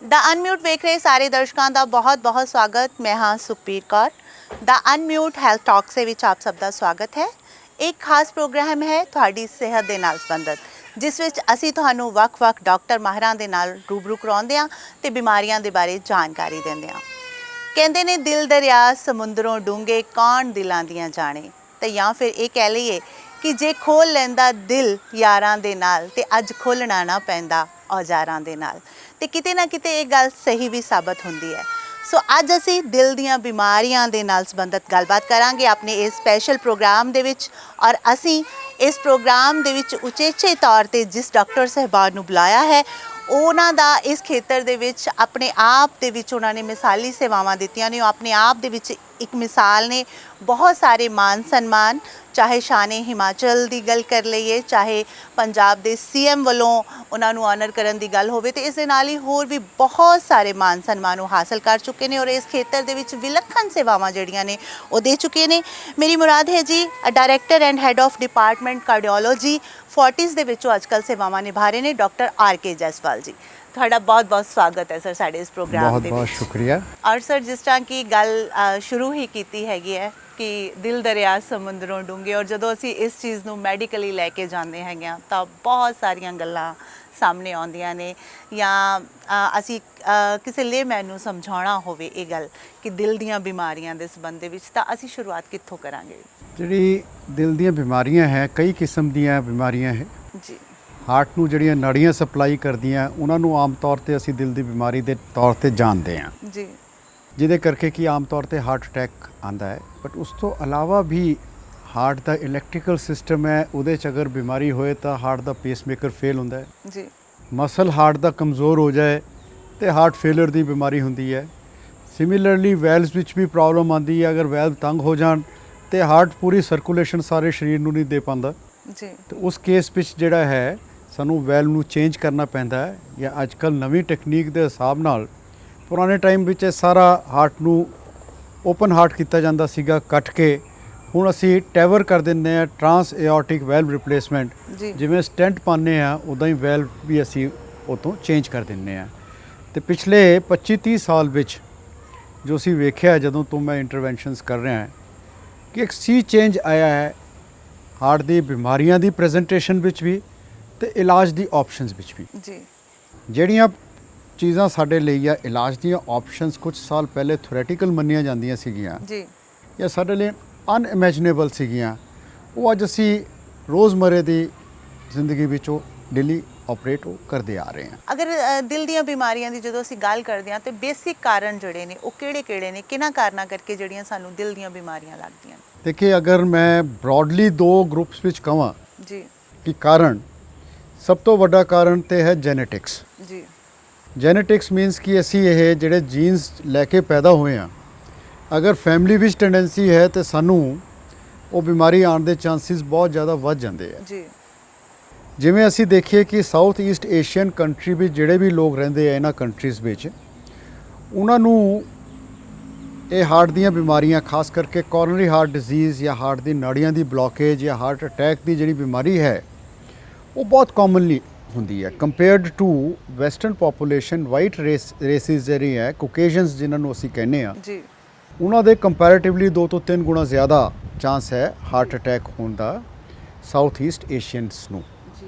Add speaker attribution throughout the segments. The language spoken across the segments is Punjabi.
Speaker 1: द अनम्यूट वेख रहे ਸਾਰੇ ਦਰਸ਼ਕਾਂ ਦਾ ਬਹੁਤ-ਬਹੁਤ ਸਵਾਗਤ। ਮੈਂ ਹਾਂ ਸੁਖਬੀਰ ਕੌਰ। ਦ ਅਨਮਿਊਟ ਹੈਲਥ ਟਾਕਸ ਦੇ ਵਿੱਚ ਆਪ ਸਭ ਦਾ ਸਵਾਗਤ ਹੈ। ਇੱਕ ਖਾਸ ਪ੍ਰੋਗਰਾਮ ਹੈ ਤੁਹਾਡੀ ਸਿਹਤ ਦੇ ਨਾਲ ਸੰਬੰਧਿਤ, ਜਿਸ ਵਿੱਚ ਅਸੀਂ ਤੁਹਾਨੂੰ ਵੱਖ-ਵੱਖ ਡਾਕਟਰ ਮਾਹਿਰਾਂ ਦੇ ਨਾਲ ਰੂਬਰੂ ਕਰਾਉਂਦੇ ਹਾਂ ਤੇ ਬਿਮਾਰੀਆਂ ਦੇ ਬਾਰੇ ਜਾਣਕਾਰੀ ਦਿੰਦੇ ਹਾਂ। ਕਹਿੰਦੇ ਨੇ ਦਿਲ ਦਰਿਆ ਸਮੁੰਦਰੋਂ ਡੂੰਘੇ ਕੌਣ ਦਿਲਾਂ ਦੀਆਂ ਜਾਣੇ, ਤੇ ਜਾਂ ਫਿਰ ਇਹ ਕਹਿ ਲਈਏ ਕਿ ਜੇ ਖੋਲ ਲੈਂਦਾ ਦਿਲ ਯਾਰਾਂ ਦੇ ਨਾਲ ਤੇ ਅੱਜ ਖੋਲਣਾ ਨਾ ਪੈਂਦਾ ਔਜ਼ਾਰਾਂ ਦੇ ਨਾਲ। ਤੇ ਕਿਤੇ ਨਾ ਕਿਤੇ ਇਹ ਗੱਲ ਸਹੀ ਵੀ ਸਾਬਤ ਹੁੰਦੀ ਹੈ। ਸੋ ਅੱਜ ਅਸੀਂ ਦਿਲ ਦੀਆਂ ਬਿਮਾਰੀਆਂ ਦੇ ਨਾਲ ਸੰਬੰਧਿਤ ਗੱਲਬਾਤ ਕਰਾਂਗੇ ਆਪਣੇ ਇਸ ਸਪੈਸ਼ਲ ਪ੍ਰੋਗਰਾਮ ਦੇ ਵਿੱਚ। ਔਰ ਅਸੀਂ ਇਸ ਪ੍ਰੋਗਰਾਮ ਦੇ ਵਿੱਚ ਉਚੇਚੇ ਤੌਰ ਤੇ ਜਿਸ ਡਾਕਟਰ ਸਾਹਿਬਾਨ ਨੂੰ ਬੁਲਾਇਆ ਹੈ, ਉਹਨਾਂ ਦਾ ਇਸ ਖੇਤਰ ਦੇ ਵਿੱਚ ਆਪਣੇ ਆਪ ਦੇ ਵਿੱਚ ਉਹਨਾਂ ਨੇ ਮਿਸਾਲੀ ਸੇਵਾਵਾਂ ਦਿੱਤੀਆਂ ਨੇ। ਉਹ ਆਪਣੇ ਆਪ ਦੇ ਵਿੱਚ ਇੱਕ ਮਿਸਾਲ ਨੇ। ਬਹੁਤ ਸਾਰੇ ਮਾਨ ਸਨਮਾਨ, ਚਾਹੇ ਸ਼ਾਨੇ ਹਿਮਾਚਲ ਦੀ ਗੱਲ ਕਰ ਲਈਏ, ਚਾਹੇ ਪੰਜਾਬ ਦੇ ਸੀਐਮ ਵੱਲੋਂ ਉਹਨਾਂ ਨੂੰ ਆਨਰ ਕਰਨ ਦੀ ਗੱਲ ਹੋਵੇ, ਤੇ ਇਸ ਦੇ ਨਾਲ ਹੀ ਹੋਰ ਵੀ ਬਹੁਤ ਸਾਰੇ ਮਾਨ ਸਨਮਾਨ ਉਹ ਹਾਸਲ ਕਰ ਚੁੱਕੇ ਨੇ ਔਰ ਇਸ ਖੇਤਰ ਦੇ ਵਿੱਚ ਵਿਲੱਖਣ ਸੇਵਾਵਾਂ ਜਿਹੜੀਆਂ ਨੇ ਉਹ ਦੇ ਚੁੱਕੇ ਨੇ। ਮੇਰੀ ਮੁਰਾਦ ਹੈ ਜੀ director and head of department cardiology Fortis ਦੇ ਵਿੱਚੋਂ ਅੱਜ ਕੱਲ੍ਹ ਸੇਵਾਵਾਂ ਨਿਭਾ ਰਹੇ ਨੇ ਡਾਕਟਰ ਆਰ.ਕੇ. ਜੈਸਵਾਲ ਜੀ। ਤੁਹਾਡਾ ਬਹੁਤ-ਬਹੁਤ ਸਵਾਗਤ ਹੈ ਸਰ ਸਾਡੇ ਇਸ ਪ੍ਰੋਗਰਾਮ ਦੇ ਵਿੱਚ।
Speaker 2: ਬਹੁਤ ਸ਼ੁਕਰੀਆ।
Speaker 1: ਔਰ ਸਰ, ਜਿਸ ਤਰ੍ਹਾਂ ਕਿ ਗੱਲ ਸ਼ੁਰੂ ਹੀ ਕੀਤੀ ਹੈਗੀ ਹੈ ਕਿ ਦਿਲ ਦਰਿਆ ਸਮੁੰਦਰੋਂ ਡੂੰਘੇ, ਔਰ ਜਦੋਂ ਅਸੀਂ ਇਸ ਚੀਜ਼ ਨੂੰ ਮੈਡੀਕਲੀ ਲੈ ਕੇ ਜਾਂਦੇ ਹੈਗੇ ਹਾਂ ਤਾਂ ਬਹੁਤ ਸਾਰੀਆਂ ਗੱਲਾਂ ਸਾਹਮਣੇ ਆਉਂਦੀਆਂ ਨੇ। ਜਾਂ ਅਸੀਂ ਕਿਸੇ ਲੇਮੈਨ ਨੂੰ ਸਮਝਾਉਣਾ ਹੋਵੇ ਇਹ ਗੱਲ ਕਿ ਦਿਲ ਦੀਆਂ ਬਿਮਾਰੀਆਂ ਦੇ ਸੰਬੰਧ ਦੇ ਵਿੱਚ, ਤਾਂ ਅਸੀਂ ਸ਼ੁਰੂਆਤ ਕਿੱਥੋਂ ਕਰਾਂਗੇ?
Speaker 2: ਜਿਹੜੀ ਦਿਲ ਦੀਆਂ ਬਿਮਾਰੀਆਂ ਹੈ, ਕਈ ਕਿਸਮ ਦੀਆਂ ਬਿਮਾਰੀਆਂ ਹੈ
Speaker 1: ਜੀ।
Speaker 2: ਹਾਰਟ ਨੂੰ ਜਿਹੜੀਆਂ ਨਾੜੀਆਂ ਸਪਲਾਈ ਕਰਦੀਆਂ, ਉਹਨਾਂ ਨੂੰ ਆਮ ਤੌਰ ਤੇ ਅਸੀਂ ਦਿਲ ਦੀ ਬਿਮਾਰੀ ਦੇ ਤੌਰ ਤੇ ਜਾਣਦੇ ਹਾਂ
Speaker 1: ਜੀ।
Speaker 2: ਜਿਹਦੇ ਕਰਕੇ ਕਿ ਆਮ ਤੌਰ ਤੇ ਹਾਰਟ ਅਟੈਕ ਆਉਂਦਾ ਹੈ। ਬਟ ਉਸ ਤੋਂ ਇਲਾਵਾ ਵੀ ਹਾਰਟ ਦਾ ਇਲੈਕਟ੍ਰੀਕਲ ਸਿਸਟਮ ਹੈ, ਉਹਦੇ 'ਚ ਅਗਰ ਬਿਮਾਰੀ ਹੋਏ ਤਾਂ ਹਾਰਟ ਦਾ ਪੇਸਮੇਕਰ ਫੇਲ ਹੁੰਦਾ ਹੈ
Speaker 1: ਜੀ।
Speaker 2: ਮਸਲ ਹਾਰਟ ਦਾ ਕਮਜ਼ੋਰ ਹੋ ਜਾਏ ਤੇ ਹਾਰਟ ਫੇਲਰ ਦੀ ਬਿਮਾਰੀ ਹੁੰਦੀ ਹੈ। ਸਿਮਿਲਰਲੀ ਵੈਲਵਸ ਵਿੱਚ ਵੀ ਪ੍ਰੋਬਲਮ ਆਉਂਦੀ ਹੈ। ਅਗਰ ਵੈਲਵ ਤੰਗ ਹੋ ਜਾਣ ਤੇ ਹਾਰਟ ਪੂਰੀ ਸਰਕੂਲੇਸ਼ਨ ਸਾਰੇ ਸਰੀਰ ਨੂੰ ਨਹੀਂ ਦੇ ਪਾਉਂਦਾ
Speaker 1: ਜੀ।
Speaker 2: ਤੇ ਉਸ ਕੇਸ ਵਿੱਚ ਜਿਹੜਾ ਹੈ ਸਾਨੂੰ ਵੈਲਵ ਨੂੰ ਚੇਂਜ ਕਰਨਾ ਪੈਂਦਾ ਹੈ। ਜਾਂ ਅੱਜ ਕੱਲ੍ਹ ਨਵੀਂ ਟੈਕਨੀਕ ਦੇ ਹਿਸਾਬ ਨਾਲ, ਪੁਰਾਣੇ ਟਾਈਮ ਵਿੱਚ ਇਹ ਸਾਰਾ ਹਾਰਟ ਨੂੰ ਓਪਨ ਹਾਰਟ ਕੀਤਾ ਜਾਂਦਾ ਸੀਗਾ ਕੱਟ ਕੇ, ਹੁਣ ਅਸੀਂ ਟੈਵਰ ਕਰ ਦਿੰਦੇ ਹਾਂ, ਟਰਾਂਸ ਏਓਰਟਿਕ ਵੈਲਵ ਰਿਪਲੇਸਮੈਂਟ। ਜਿਵੇਂ ਸਟੈਂਟ ਪਾਉਂਦੇ ਹਾਂ ਉੱਦਾਂ ਹੀ ਵੈਲਵ ਵੀ ਅਸੀਂ ਉਹ ਤੋਂ ਚੇਂਜ ਕਰ ਦਿੰਦੇ ਹਾਂ। ਤੇ ਪਿਛਲੇ 25-30 ਸਾਲ ਵਿੱਚ ਜੋ ਅਸੀਂ ਵੇਖਿਆ, ਜਦੋਂ ਤੋਂ ਮੈਂ ਇੰਟਰਵੈਂਸ਼ਨਸ ਕਰ ਰਿਹਾ ਕਿ ਇੱਕ ਸੀ ਚੇਂਜ ਆਇਆ ਹੈ ਹਾਰਟ ਦੀ ਬਿਮਾਰੀਆਂ ਦੀ ਪ੍ਰੈਜੈਂਟੇਸ਼ਨ ਵਿੱਚ ਵੀ ਤੇ ਇਲਾਜ ਦੀ ਆਪਸ਼ਨਸ ਵਿੱਚ ਵੀ।
Speaker 1: ਜੀ।
Speaker 2: ਜਿਹੜੀਆਂ ਚੀਜ਼ਾਂ ਸਾਡੇ ਲਈ ਆ ਇਲਾਜ ਦੀਆਂ ਆਪਸ਼ਨਸ ਕੁਝ ਸਾਲ ਪਹਿਲੇ ਥਿਓਰੈਟੀਕਲ ਮੰਨੀਆਂ ਜਾਂਦੀਆਂ ਸੀਗੀਆਂ
Speaker 1: ਜੀ।
Speaker 2: ਜਾਂ ਸਾਡੇ ਲਈ ਅਨਇਮੈਜਨੇਬਲ ਸੀਗੀਆਂ, ਉਹ ਅੱਜ ਅਸੀਂ ਰੋਜ਼ਮਰੇ ਦੀ ਜ਼ਿੰਦਗੀ ਵਿੱਚ ਉਹ ਡੇਲੀ ਆਪਰੇਟ ਉਹ ਕਰਦੇ ਆ ਰਹੇ ਹਾਂ।
Speaker 1: ਅਗਰ ਦਿਲ ਦੀਆਂ ਬਿਮਾਰੀਆਂ ਦੀ ਜਦੋਂ ਅਸੀਂ ਗੱਲ ਕਰਦੇ ਹਾਂ ਤੇ ਬੇਸਿਕ ਕਾਰਨ ਜਿਹੜੇ ਨੇ ਉਹ ਕਿਹੜੇ-ਕਿਹੜੇ ਨੇ? ਕਿਹਨਾਂ ਕਾਰਨਾਂ ਕਰਕੇ ਜਿਹੜੀਆਂ ਸਾਨੂੰ ਦਿਲ ਦੀਆਂ ਬਿਮਾਰੀਆਂ ਲੱਗਦੀਆਂ ਨੇ?
Speaker 2: ਦੇਖਿਏ, ਅਗਰ ਮੈਂ ਬ੍ਰੌਡਲੀ ਦੋ ਗਰੁੱਪਸ ਵਿੱਚ ਕਹਾਂ
Speaker 1: ਜੀ
Speaker 2: ਕਿ ਕਾਰਨ, ਸਭ ਤੋਂ ਵੱਡਾ ਕਾਰਨ ਤੇ ਹੈ ਜੈਨੇਟਿਕਸ।
Speaker 1: ਜੀ।
Speaker 2: ਜੈਨੇਟਿਕਸ ਮੀਨਸ ਕਿ ਅਸੀਂ ਇਹ ਜਿਹੜੇ ਜੀਨਸ ਲੈ ਕੇ ਪੈਦਾ ਹੋਏ ਹਾਂ, ਅਗਰ ਫੈਮਿਲੀ ਵਿੱਚ ਟੈਂਡੈਂਸੀ ਹੈ ਤੇ ਸਾਨੂੰ ਉਹ ਬਿਮਾਰੀ ਆਉਣ ਦੇ ਚਾਂਸਿਸ ਬਹੁਤ ਜ਼ਿਆਦਾ ਵੱਧ ਜਾਂਦੇ ਆ।
Speaker 1: ਜੀ।
Speaker 2: ਜਿਵੇਂ ਅਸੀਂ ਦੇਖੀਏ ਕਿ ਸਾਊਥ ਈਸਟ ਏਸ਼ੀਅਨ ਕੰਟਰੀ ਵਿੱਚ ਜਿਹੜੇ ਵੀ ਲੋਕ ਰਹਿੰਦੇ ਆ ਇਹਨਾਂ ਕੰਟਰੀਜ਼ ਵਿੱਚ, ਉਹਨਾਂ ਨੂੰ ਇਹ ਹਾਰਟ ਦੀਆਂ ਬਿਮਾਰੀਆਂ, ਖਾਸ ਕਰਕੇ ਕੋਰਨਰੀ ਹਾਰਟ ਡਿਜ਼ੀਜ਼ ਜਾਂ ਹਾਰਟ ਦੀ ਨਾੜੀਆਂ ਦੀ ਬਲੋਕੇਜ ਜਾਂ ਹਾਰਟ ਅਟੈਕ ਦੀ ਜਿਹੜੀ ਬਿਮਾਰੀ ਹੈ, ਉਹ ਬਹੁਤ ਕਾਮਨਲੀ ਹੁੰਦੀ ਹੈ compared to western population. White races ਜਿਹੜੀ ਹੈ, ਕੋਕੇਸ਼ੀਅਨਸ ਜਿਨ੍ਹਾਂ ਨੂੰ ਅਸੀਂ ਕਹਿੰਦੇ ਹਾਂ,
Speaker 1: ਜੀ,
Speaker 2: ਉਹਨਾਂ ਦੇ ਕੰਪੈਰੇਟਿਵਲੀ 2 ਤੋਂ 3 ਗੁਣਾ ਜ਼ਿਆਦਾ ਚਾਂਸ ਹੈ ਹਾਰਟ ਅਟੈਕ ਹੋਣ ਦਾ ਸਾਊਥ ਈਸਟ ਏਸ਼ੀਅਨਸ ਨੂੰ।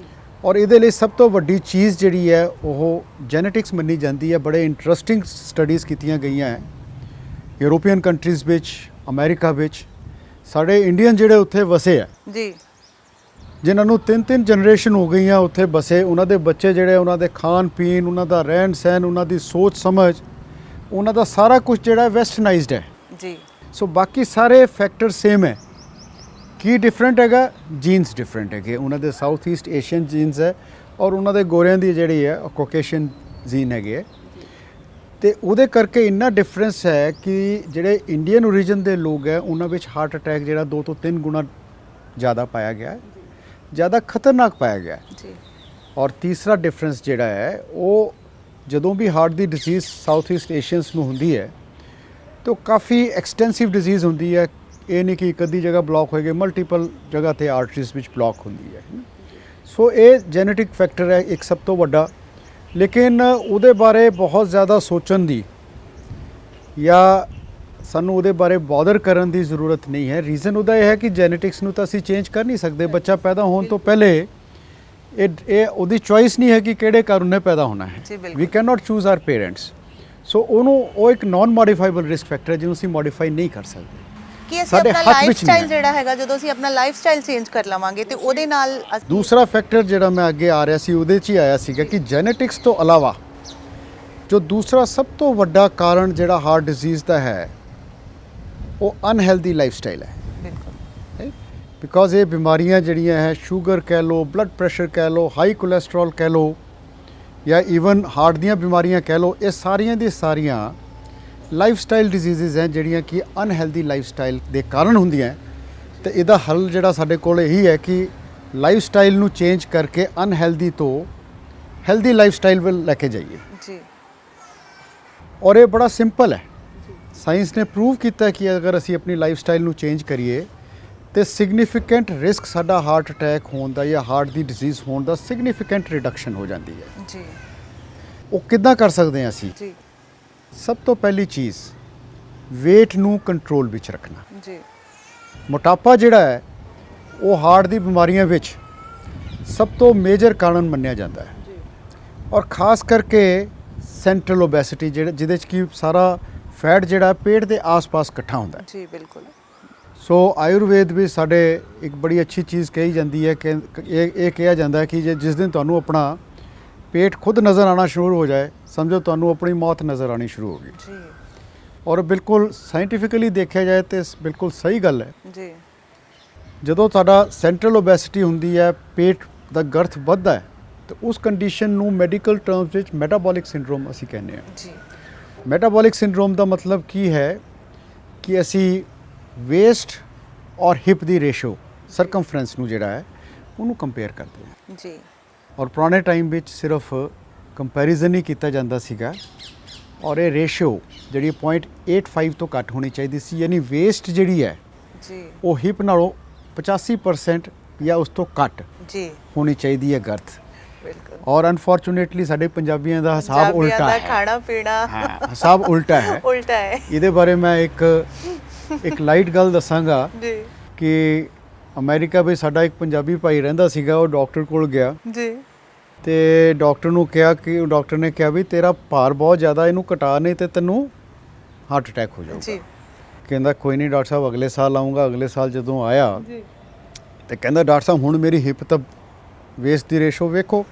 Speaker 2: ਔਰ ਇਹਦੇ ਲਈ ਸਭ ਤੋਂ ਵੱਡੀ ਚੀਜ਼ ਜਿਹੜੀ ਹੈ ਉਹ ਜੈਨੇਟਿਕਸ ਮੰਨੀ ਜਾਂਦੀ ਹੈ। ਬੜੇ ਇੰਟਰਸਟਿੰਗ ਸਟੱਡੀਜ਼ ਕੀਤੀਆਂ ਗਈਆਂ ਹੈ ਯੂਰੋਪੀਅਨ ਕੰਟਰੀਜ਼ ਵਿੱਚ, ਅਮਰੀਕਾ ਵਿੱਚ। ਸਾਡੇ ਇੰਡੀਅਨ ਜਿਹੜੇ ਉੱਥੇ ਵਸੇ ਆ
Speaker 1: ਜੀ,
Speaker 2: ਜਿਨ੍ਹਾਂ ਨੂੰ 3-3 ਜਨਰੇਸ਼ਨ ਹੋ ਗਈਆਂ ਉੱਥੇ ਬਸੇ, ਉਹਨਾਂ ਦੇ ਬੱਚੇ ਜਿਹੜੇ, ਉਹਨਾਂ ਦੇ ਖਾਣ ਪੀਣ, ਉਹਨਾਂ ਦਾ ਰਹਿਣ ਸਹਿਣ, ਉਹਨਾਂ ਦੀ ਸੋਚ ਸਮਝ, ਉਹਨਾਂ ਦਾ ਸਾਰਾ ਕੁਝ ਜਿਹੜਾ ਵੈਸਟਰਨਾਈਜ਼ਡ ਹੈ।
Speaker 1: ਜੀ।
Speaker 2: ਸੋ ਬਾਕੀ ਸਾਰੇ ਫੈਕਟਰ ਸੇਮ ਹੈ। ਕੀ ਡਿਫਰੈਂਟ ਹੈਗਾ? ਜੀਨਸ ਡਿਫਰੈਂਟ ਹੈਗੇ। ਉਹਨਾਂ ਦੇ ਸਾਊਥ ਈਸਟ ਏਸ਼ੀਅਨ ਜੀਨਸ ਹੈ ਔਰ ਉਹਨਾਂ ਦੇ ਗੋਰਿਆਂ ਦੀ ਜਿਹੜੀ ਹੈ ਕੋਕੇਸ਼ੀਅਨ ਜੀਨ ਹੈਗੇ। ਤੇ ਉਹਦੇ ਕਰਕੇ ਇੰਨਾ ਡਿਫਰੈਂਸ ਹੈ ਕਿ ਜਿਹੜੇ ਇੰਡੀਅਨ ਓਰੀਜਨ ਦੇ ਲੋਕ ਹੈ ਉਹਨਾਂ ਵਿੱਚ ਹਾਰਟ ਅਟੈਕ ਜਿਹੜਾ 2 ਤੋਂ 3 ਗੁਣਾ ਜ਼ਿਆਦਾ ਪਾਇਆ ਗਿਆ, ਜ਼ਿਆਦਾ ਖਤਰਨਾਕ ਪਾਇਆ ਗਿਆ।
Speaker 1: ਜੀ।
Speaker 2: ਔਰ ਤੀਸਰਾ ਡਿਫਰੈਂਸ ਜਿਹੜਾ ਹੈ, ਉਹ ਜਦੋਂ ਵੀ ਹਾਰਟ ਦੀ ਡਿਜ਼ੀਜ਼ ਸਾਊਥ ਈਸਟ ਏਸ਼ੀਅਨਸ ਨੂੰ ਹੁੰਦੀ ਹੈ ਤਾਂ ਕਾਫੀ ਐਕਸਟੈਂਸਿਵ ਡਿਜ਼ੀਜ਼ ਹੁੰਦੀ ਹੈ। ਇਹ ਨਹੀਂ ਕਿ ਇੱਕ ਅੱਧੀ ਜਗ੍ਹਾ ਬਲੌਕ ਹੋਏਗੀ, ਮਲਟੀਪਲ ਜਗ੍ਹਾ ਤੇ ਆਰਟਰੀਜ਼ ਵਿੱਚ ਬਲੌਕ ਹੁੰਦੀ ਹੈ। ਸੋ ਇਹ ਜੈਨੇਟਿਕ ਫੈਕਟਰ ਹੈ ਇੱਕ ਸਭ ਤੋਂ ਵੱਡਾ। ਲੇਕਿਨ ਉਹਦੇ ਬਾਰੇ ਬਹੁਤ ਜ਼ਿਆਦਾ ਸੋਚਣ ਦੀ ਜਾਂ ਸਾਨੂੰ ਉਹਦੇ ਬਾਰੇ ਬੌਦਰ ਕਰਨ ਦੀ ਜ਼ਰੂਰਤ ਨਹੀਂ ਹੈ। ਰੀਜ਼ਨ ਉਹਦਾ ਇਹ ਹੈ ਕਿ ਜੈਨੇਟਿਕਸ ਨੂੰ ਤਾਂ ਅਸੀਂ ਚੇਂਜ ਕਰ ਨਹੀਂ ਸਕਦੇ। ਬੱਚਾ ਪੈਦਾ ਹੋਣ ਤੋਂ ਪਹਿਲੇ ਇਹ ਉਹਦੀ ਚੋਇਸ ਨਹੀਂ ਹੈ ਕਿ ਕਿਹੜੇ ਘਰ ਉਹਨੇ ਪੈਦਾ ਹੋਣਾ ਹੈ। We can not choose our parents. So ਉਹ ਇੱਕ ਨਾਨ ਮੋਡੀਫਾਈਬਲ ਰਿਸਕ ਫੈਕਟਰ ਹੈ ਜਿਹਨੂੰ ਅਸੀਂ ਮੋਡੀਫਾਈ ਨਹੀਂ ਕਰ ਸਕਦੇ।
Speaker 1: ਕਿ ਅਸੀਂ ਆਪਣਾ ਲਾਈਫ ਸਟਾਈਲ ਜਿਹੜਾ ਹੈਗਾ, ਜਦੋਂ ਅਸੀਂ ਆਪਣਾ ਲਾਈਫ ਸਟਾਈਲ ਚੇਂਜ ਕਰ ਲਵਾਂਗੇ ਤੇ ਉਹਦੇ ਨਾਲ
Speaker 2: ਦੂਸਰਾ ਫੈਕਟਰ ਜਿਹੜਾ ਮੈਂ ਅੱਗੇ ਆ ਰਿਹਾ ਸੀ ਉਹਦੇ 'ਚ ਹੀ ਆਇਆ ਸੀਗਾ ਕਿ ਜੈਨੇਟਿਕਸ ਤੋਂ ਇਲਾਵਾ ਜੋ ਦੂਸਰਾ ਸਭ ਤੋਂ ਵੱਡਾ ਕਾਰਨ ਜਿਹੜਾ ਹਾਰਟ ਡਿਜ਼ੀਜ਼ ਦਾ ਹੈ ਉਹ ਅਨਹੈਲਦੀ ਲਾਈਫ ਸਟਾਈਲ ਹੈ।
Speaker 1: ਬਿਲਕੁਲ।
Speaker 2: ਬਿਕੋਜ਼ ਇਹ ਬਿਮਾਰੀਆਂ ਜਿਹੜੀਆਂ ਹੈ, ਸ਼ੂਗਰ ਕਹਿ ਲਓ, ਬਲੱਡ ਪ੍ਰੈਸ਼ਰ ਕਹਿ ਲਓ, ਹਾਈ ਕੋਲੇਸਟ੍ਰੋਲ ਕਹਿ ਲਓ ਜਾਂ ਈਵਨ ਹਾਰਟ ਦੀਆਂ ਬਿਮਾਰੀਆਂ ਕਹਿ ਲਓ, ਇਹ ਸਾਰੀਆਂ ਦੀ ਸਾਰੀਆਂ ਲਾਈਫ ਸਟਾਈਲ ਡਿਜ਼ੀਜ਼ਸ ਹੈ ਜਿਹੜੀਆਂ ਕਿ ਅਨਹੈਲਦੀ ਲਾਈਫ ਸਟਾਈਲ ਦੇ ਕਾਰਨ ਹੁੰਦੀਆਂ। ਤੇ ਇਹਦਾ ਹੱਲ ਜਿਹੜਾ ਸਾਡੇ ਕੋਲ ਇਹੀ ਹੈ ਕਿ ਲਾਈਫ ਸਟਾਈਲ ਨੂੰ ਚੇਂਜ ਕਰਕੇ ਅਨਹੈਲਦੀ ਤੋਂ ਹੈਲਦੀ ਲਾਈਫ ਸਟਾਈਲ ਵੱਲ ਲੈ ਕੇ ਜਾਈਏ
Speaker 1: ਜੀ।
Speaker 2: ਔਰ ਇਹ ਬੜਾ ਸਿੰਪਲ ਹੈ। ਸਾਇੰਸ ਨੇ ਪ੍ਰੂਵ ਕੀਤਾ ਕਿ ਅਗਰ ਅਸੀਂ ਆਪਣੀ ਲਾਈਫ ਸਟਾਈਲ ਨੂੰ ਚੇਂਜ ਕਰੀਏ ਤੇ ਸਿਗਨੀਫੀਕੈਂਟ ਰਿਸਕ ਸਾਡਾ ਹਾਰਟ ਅਟੈਕ ਹੋਣ ਦਾ ਜਾਂ ਹਾਰਟ ਦੀ ਡਿਜ਼ੀਜ਼ ਹੋਣ ਦਾ ਸਿਗਨੀਫੀਕੈਂਟ ਰਿਡਕਸ਼ਨ ਹੋ ਜਾਂਦੀ ਹੈ
Speaker 1: ਜੀ।
Speaker 2: ਉਹ ਕਿੱਦਾਂ ਕਰ ਸਕਦੇ ਹਾਂ ਅਸੀਂ?
Speaker 1: ਜੀ।
Speaker 2: ਸਭ ਤੋਂ ਪਹਿਲੀ ਚੀਜ਼ weight ਨੂੰ ਕੰਟਰੋਲ ਵਿੱਚ ਰੱਖਣਾ।
Speaker 1: ਜੀ।
Speaker 2: ਮੋਟਾਪਾ ਜਿਹੜਾ ਹੈ ਉਹ ਹਾਰਟ ਦੀ ਬਿਮਾਰੀਆਂ ਵਿੱਚ ਸਭ ਤੋਂ ਮੇਜਰ ਕਾਰਨ ਮੰਨਿਆ ਜਾਂਦਾ ਹੈ।
Speaker 1: ਜੀ।
Speaker 2: ਔਰ ਖਾਸ ਕਰਕੇ ਸੈਂਟਰਲ ਓਬੈਸਿਟੀ ਜਿਹਦੇ 'ਚ ਕਿ ਸਾਰਾ ਫੈਟ ਜਿਹੜਾ ਪੇਟ ਦੇ ਆਸ-ਪਾਸ ਇਕੱਠਾ ਹੁੰਦਾ ਹੈ।
Speaker 1: ਜੀ ਬਿਲਕੁਲ।
Speaker 2: ਸੋ ਆਯੁਰਵੇਦ ਵੀ ਸਾਡੇ ਇੱਕ ਬੜੀ ਅੱਛੀ ਚੀਜ਼ ਕਹੀ ਜਾਂਦੀ ਹੈ ਕਿ ਇਹ ਕਿਹਾ ਜਾਂਦਾ ਹੈ ਕਿ ਜਿਸ ਦਿਨ ਤੁਹਾਨੂੰ ਆਪਣਾ ਪੇਟ ਖੁਦ ਨਜ਼ਰ ਆਉਣਾ ਸ਼ੁਰੂ ਹੋ ਜਾਏ, ਸਮਝੋ ਤੁਹਾਨੂੰ ਆਪਣੀ ਮੌਤ ਨਜ਼ਰ ਆਉਣੀ ਸ਼ੁਰੂ ਹੋ ਗਈ।
Speaker 1: ਜੀ।
Speaker 2: ਔਰ ਬਿਲਕੁਲ ਸਾਇੰਟੀਫਿਕਲੀ ਦੇਖਿਆ ਜਾਏ ਤੇ ਬਿਲਕੁਲ ਸਹੀ ਗੱਲ ਹੈ।
Speaker 1: ਜੀ।
Speaker 2: ਜਦੋਂ ਤੁਹਾਡਾ ਸੈਂਟਰਲ ਓਬੈਸਿਟੀ ਹੁੰਦੀ ਹੈ, ਪੇਟ ਦਾ ਗਰਥ ਵੱਧਦਾ ਹੈ, ਤੇ ਉਸ ਕੰਡੀਸ਼ਨ ਨੂੰ ਮੈਡੀਕਲ ਟਰਮਸ ਵਿੱਚ ਮੈਟਾਬੋਲਿਕ ਸਿੰਡਰੋਮ ਅਸੀਂ ਕਹਿੰਦੇ ਹਾਂ।
Speaker 1: ਜੀ।
Speaker 2: ਮੈਟਾਬੋਲਿਕ ਸਿੰਡਰੋਮ ਦਾ ਮਤਲਬ ਕੀ ਹੈ ਕਿ ਅਸੀਂ ਵੇਸਟ ਔਰ ਹਿਪ ਦੀ ਰੇਸ਼ੋ ਸਰਕਮਫਰੈਂਸ ਨੂੰ ਜਿਹੜਾ ਹੈ ਉਹਨੂੰ ਕੰਪੇਅਰ ਕਰਦੇ ਹਾਂ।
Speaker 1: ਜੀ।
Speaker 2: ਔਰ ਪੁਰਾਣੇ ਟਾਈਮ ਵਿੱਚ ਸਿਰਫ ਕੰਪੈਰੀਜ਼ਨ ਹੀ ਕੀਤਾ ਜਾਂਦਾ ਸੀਗਾ ਔਰ ਇਹ ਰੇਸ਼ੋ ਜਿਹੜੀ 0.85 ਤੋਂ ਘੱਟ ਹੋਣੀ ਚਾਹੀਦੀ ਸੀ, ਯਾਨੀ ਵੇਸਟ ਜਿਹੜੀ ਹੈ
Speaker 1: ਜੀ
Speaker 2: ਉਹ ਹਿਪ ਨਾਲੋਂ 85% ਜਾਂ ਉਸ ਤੋਂ ਘੱਟ
Speaker 1: ਜੀ
Speaker 2: ਹੋਣੀ ਚਾਹੀਦੀ ਹੈ ਗਰਥ।
Speaker 1: ਬਿਲਕੁਲ।
Speaker 2: ਔਰ ਅਨਫੋਰਚੂਨੇਟਲੀ ਸਾਡੇ ਪੰਜਾਬੀਆਂ ਦਾ ਹਿਸਾਬ ਉਲਟਾ ਹੈ।
Speaker 1: ਖਾਣਾ ਪੀਣਾ
Speaker 2: ਹਾਂ, ਹਿਸਾਬ ਉਲਟਾ ਹੈ।
Speaker 1: ਉਲਟਾ ਹੈ।
Speaker 2: ਇਹਦੇ ਬਾਰੇ ਮੈਂ ਇੱਕ ਲਾਈਟ ਗੱਲ ਦੱਸਾਂਗਾ
Speaker 1: ਜੀ
Speaker 2: ਕਿ ਅਮਰੀਕਾ ਵਿੱਚ ਸਾਡਾ ਇੱਕ ਪੰਜਾਬੀ ਭਾਈ ਰਹਿੰਦਾ ਸੀਗਾ। ਉਹ ਡਾਕਟਰ ਕੋਲ ਗਿਆ
Speaker 1: ਜੀ
Speaker 2: ਤੇ ਡਾਕਟਰ ਨੂੰ ਕਿਹਾ ਕਿ ਡਾਕਟਰ ਨੇ ਕਿਹਾ ਵੀ ਤੇਰਾ ਭਾਰ ਬਹੁਤ ਜ਼ਿਆਦਾ, ਇਹਨੂੰ ਘਟਾ ਨਹੀਂ ਤੇ ਤੈਨੂੰ ਹਾਰਟ ਅਟੈਕ ਹੋ ਜਾਊਗਾ।
Speaker 1: ਜੀ
Speaker 2: ਕਹਿੰਦਾ ਕੋਈ ਨਹੀਂ ਡਾਕਟਰ ਸਾਹਿਬ, ਅਗਲੇ ਸਾਲ ਆਊਂਗਾ। ਅਗਲੇ ਸਾਲ ਜਦੋਂ ਆਇਆ
Speaker 1: ਜੀ
Speaker 2: ਤੇ ਕਹਿੰਦਾ ਡਾਕਟਰ ਸਾਹਿਬ ਹੁਣ ਮੇਰੀ ਹਿਪ ਤਾਂ ਵੇਸਟ ਦੀ ਰੇਸ਼ੋ ਵੇਖੋ।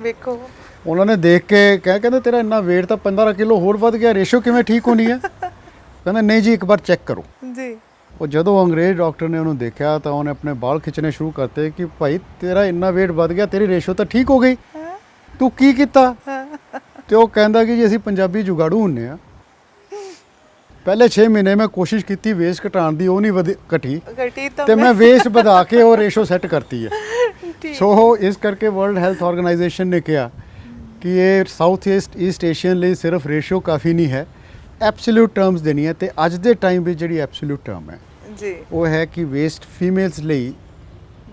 Speaker 2: ਉਹਨਾਂ ਨੇ ਦੇਖ ਕੇ ਕਹਿੰਦਾ ਤੇਰਾ ਇੰਨਾ weight ਤਾਂ 15 ਕਿਲੋ ਹੋਰ ਵੱਧ ਗਿਆ, ਰੇਸ਼ੋ ਕਿਵੇਂ ਠੀਕ ਹੋਣੀ ਹੈ? ਕਹਿੰਦਾ ਨਹੀਂ ਜੀ, ਇੱਕ ਵਾਰ ਚੈੱਕ ਕਰੋ।
Speaker 1: ਜੀ
Speaker 2: ਉਹ ਜਦੋਂ ਅੰਗਰੇਜ਼ ਡਾਕਟਰ ਨੇ ਉਹਨੂੰ ਦੇਖਿਆ ਤਾਂ ਉਹਨੇ ਆਪਣੇ ਵਾਲ ਖਿੱਚਣੇ ਸ਼ੁਰੂ ਕਰਤੇ ਕਿ ਭਾਈ ਤੇਰਾ ਇੰਨਾ weight ਵੱਧ ਗਿਆ, ਤੇਰੀ ਰੇਸ਼ੋ ਤਾਂ ਠੀਕ ਹੋ ਗਈ, ਤੂੰ ਕੀ ਕੀਤਾ? ਤੇ ਉਹ ਕਹਿੰਦਾ ਕਿ ਜੀ ਅਸੀਂ ਪੰਜਾਬੀ ਜੁਗਾੜੂ ਹੁੰਨੇ ਆ। ਪਹਿਲੇ 6 ਮਹੀਨੇ ਮੈਂ ਕੋਸ਼ਿਸ਼ ਕੀਤੀ ਵੇਸਟ ਘਟਾਉਣ ਦੀ, ਉਹ ਨਹੀਂ ਘਟੀ ਤੇ ਮੈਂ ਵੇਸਟ ਵਧਾ ਕੇ ਉਹ ਰੇਸ਼ੋ ਸੈੱਟ ਕਰਤੀ ਹੈ। ਸੋ ਇਸ ਕਰਕੇ ਵਰਲਡ ਹੈਲਥ ਆਰਗੇਨਾਈਜੇਸ਼ਨ ਨੇ ਕਿਹਾ ਕਿ ਇਹ ਸਾਊਥ ਈਸਟ ਏਸ਼ੀਅਨ ਲਈ ਸਿਰਫ ਰੇਸ਼ੋ ਕਾਫੀ ਨਹੀਂ ਹੈ, ਐਬਸੋਲੂਟ ਟਰਮਸ ਦੇਣੀ ਹੈ। ਤੇ ਅੱਜ ਦੇ ਟਾਈਮ ਵਿੱਚ ਜਿਹੜੀ ਐਬਸੋਲੂਟ ਟਰਮ ਹੈ
Speaker 1: ਜੀ
Speaker 2: ਉਹ ਹੈ ਕਿ ਵੇਸਟ ਫੀਮੇਲਸ ਲਈ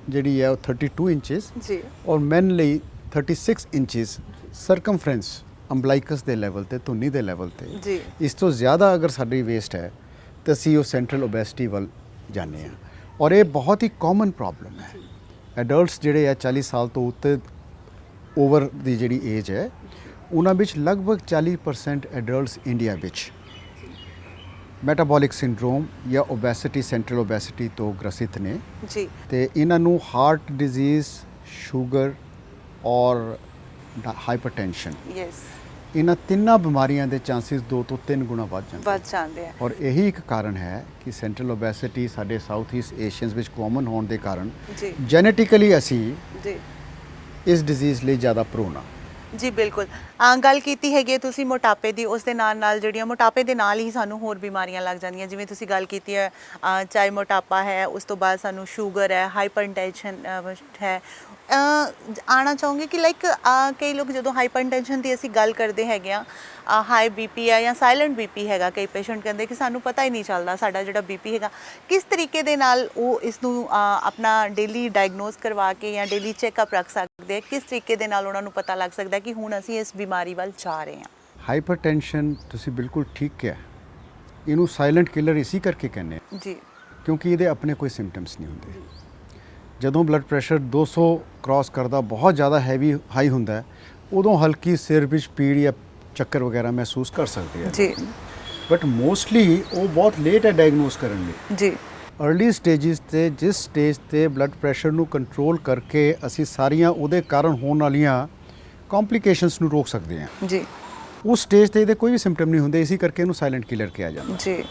Speaker 2: ਜਿਹੜੀ ਹੈ ਉਹ 32 ਇੰਚਸ
Speaker 1: ਜੀ
Speaker 2: ਔਰ ਮੈਨ ਲਈ 36 ਇੰਚਸ ਸਰਕਮਫਰੈਂਸ ਅੰਬਲਾਈਕਸ ਦੇ ਲੈਵਲ ਤੇ, ਧੁੰਨੀ ਦੇ ਲੈਵਲ ਤੇ।
Speaker 1: ਜੀ
Speaker 2: ਇਸ ਤੋਂ ਜ਼ਿਆਦਾ ਅਗਰ ਸਾਡੀ ਵੇਸਟ ਹੈ ਤਾਂ ਅਸੀਂ ਉਹ ਸੈਂਟਰਲ ਓਬੈਸਿਟੀ ਵੱਲ ਜਾਂਦੇ ਹਾਂ। ਔਰ ਇਹ ਬਹੁਤ ਹੀ ਕਾਮਨ ਪ੍ਰੋਬਲਮ ਹੈ। ਐਡਲਟਸ ਜਿਹੜੇ ਆ 40 ਸਾਲ ਤੋਂ ਉੱਤੇ ਓਵਰ ਦੀ ਜਿਹੜੀ ਏਜ ਹੈ, ਉਹਨਾਂ ਵਿੱਚ ਲਗਭਗ 40% ਐਡਲਟਸ ਇੰਡੀਆ ਵਿੱਚ ਮੈਟਾਬੋਲਿਕ ਸਿੰਡਰੋਮ ਜਾਂ ਓਬੈਸਿਟੀ, ਸੈਂਟਰਲ ਓਬੈਸਿਟੀ ਤੋਂ ਗ੍ਰਸਿਤ ਨੇ।
Speaker 1: ਜੀ
Speaker 2: ਤੇ ਇਹਨਾਂ ਨੂੰ ਹਾਰਟ ਡਿਜ਼ੀਜ਼, ਸ਼ੂਗਰ ਔਰ ਹਾਈਪਰਟੈਂਸ਼ਨ,
Speaker 1: ਯੈਸ,
Speaker 2: ਇਹਨਾਂ ਤਿੰਨਾਂ ਬਿਮਾਰੀਆਂ ਦੇ ਚਾਂਸਸ 2 ਤੋਂ 3 ਗੁਣਾ ਵੱਧ
Speaker 1: ਜਾਂਦੇ ਆ।
Speaker 2: ਔਰ ਇਹੀ ਇੱਕ ਕਾਰਨ ਹੈ ਕਿ ਸੈਂਟਰਲ ਓਬੈਸਿਟੀ ਸਾਡੇ ਸਾਊਥ ਈਸਟ ਏਸ਼ੀਅਨਸ ਵਿੱਚ ਕਾਮਨ ਹੋਣ ਦੇ ਕਾਰਨ
Speaker 1: ਜੀ
Speaker 2: ਜੈਨੇਟਿਕਲੀ ਅਸੀਂ
Speaker 1: ਜੀ
Speaker 2: ਇਸ ਡਿਜ਼ੀਜ਼ ਲਈ ਜ਼ਿਆਦਾ ਪ੍ਰੋਨ ਆ।
Speaker 1: ਜੀ ਬਿਲਕੁਲ। ਗੱਲ ਕੀਤੀ ਹੈਗੀ ਤੁਸੀਂ ਮੋਟਾਪੇ ਦੀ, ਉਸ ਦੇ ਨਾਲ ਜਿਹੜੀਆਂ ਮੋਟਾਪੇ ਦੇ ਨਾਲ ਹੀ ਸਾਨੂੰ ਹੋਰ ਬਿਮਾਰੀਆਂ ਲੱਗ ਜਾਂਦੀਆਂ, ਜਿਵੇਂ ਤੁਸੀਂ ਗੱਲ ਕੀਤੀ ਹੈ ਚਾਹੇ ਮੋਟਾਪਾ ਹੈ, ਉਸ ਤੋਂ ਬਾਅਦ ਸਾਨੂੰ ਸ਼ੂਗਰ ਹੈ, ਹਾਈਪਰਟੈਂਸ਼ਨ ਹੈ। ਆਉਣਾ ਚਾਹੂੰਗੀ ਕਿ ਲਾਈਕ ਕਈ ਲੋਕ ਜਦੋਂ ਹਾਈਪਰਟੈਂਸ਼ਨ ਦੀ ਅਸੀਂ ਗੱਲ ਕਰਦੇ ਹੈਗੇ ਆ, ਹਾਈ ਬੀਪੀ ਹੈ ਜਾਂ ਸਾਇਲੈਂਟ ਬੀਪੀ ਹੈਗਾ, ਕਈ ਪੇਸ਼ੈਂਟ ਕਹਿੰਦੇ ਕਿ ਸਾਨੂੰ ਪਤਾ ਹੀ ਨਹੀਂ ਚੱਲਦਾ ਸਾਡਾ ਜਿਹੜਾ ਬੀਪੀ ਹੈਗਾ। ਕਿਸ ਤਰੀਕੇ ਦੇ ਨਾਲ ਉਹ ਇਸ ਨੂੰ ਆਪਣਾ ਡੇਲੀ ਡਾਇਗਨੋਸ ਕਰਵਾ ਕੇ ਜਾਂ ਡੇਲੀ ਚੈੱਕਅਪ ਰੱਖ ਸਕਦੇ? ਦੇ ਕਿਸ ਤਰੀਕੇ ਦੇ ਨਾਲ ਉਹਨਾਂ ਨੂੰ ਪਤਾ ਲੱਗ ਸਕਦਾ ਕਿ ਹੁਣ ਅਸੀਂ ਇਸ ਬਿਮਾਰੀ ਵੱਲ ਜਾ ਰਹੇ ਹਾਂ?
Speaker 2: ਹਾਈਪਰਟੈਂਸ਼ਨ ਤੁਸੀਂ ਬਿਲਕੁਲ ਠੀਕ ਕਿਹਾ, ਇਹਨੂੰ ਸਾਇਲੈਂਟ ਕਿਲਰ ਇਸੇ ਕਰਕੇ ਕਹਿੰਦੇ ਆ
Speaker 1: ਜੀ
Speaker 2: ਕਿਉਂਕਿ ਇਹਦੇ ਆਪਣੇ ਕੋਈ ਸਿੰਪਟਮਸ ਨਹੀਂ ਹੁੰਦੇ। ਜਦੋਂ ਬਲੱਡ ਪ੍ਰੈਸ਼ਰ 200 ਕ੍ਰਾਸ ਕਰਦਾ, ਬਹੁਤ ਜ਼ਿਆਦਾ ਹੈਵੀ ਹਾਈ ਹੁੰਦਾ ਹੈ, ਉਦੋਂ ਹਲਕੀ ਸਿਰ ਵਿੱਚ ਪੀੜ ਜਾਂ ਚੱਕਰ ਵਗੈਰਾ ਮਹਿਸੂਸ ਕਰ ਸਕਦੇ ਆ
Speaker 1: ਜੀ
Speaker 2: ਬਟ ਮੋਸਟਲੀ ਉਹ ਬਹੁਤ ਲੇਟ ਹੈ ਡਾਇਗਨੋਸ ਕਰਨ ਲਈ।
Speaker 1: ਜੀ
Speaker 2: अर्ਲੀ ਸਟੇਜਿਸ ਤੇ ਜਿਸ ਸਟੇਜ ਤੇ ਬਲੱਡ ਪ੍ਰੈਸ਼ਰ ਨੂੰ ਕੰਟਰੋਲ ਕਰਕੇ ਅਸੀਂ ਸਾਰੀਆਂ ਉਹਦੇ ਕਾਰਨ ਹੋਣ ਵਾਲੀਆਂ ਕੰਪਲਿਕੇਸ਼ਨਸ ਨੂੰ ਰੋਕ ਸਕਦੇ ਹਾਂ,
Speaker 1: ਜੀ
Speaker 2: ਉਸ ਸਟੇਜ ਤੇ ਇਹਦੇ ਕੋਈ ਵੀ ਸਿੰਪਟਮ ਨਹੀਂ ਹੁੰਦੇ, ਇਸੇ ਕਰਕੇ ਇਹਨੂੰ ਸਾਇਲੈਂਟ ਕਿਲਰ ਕਿਹਾ ਜਾਂਦਾ।
Speaker 1: ਜੀ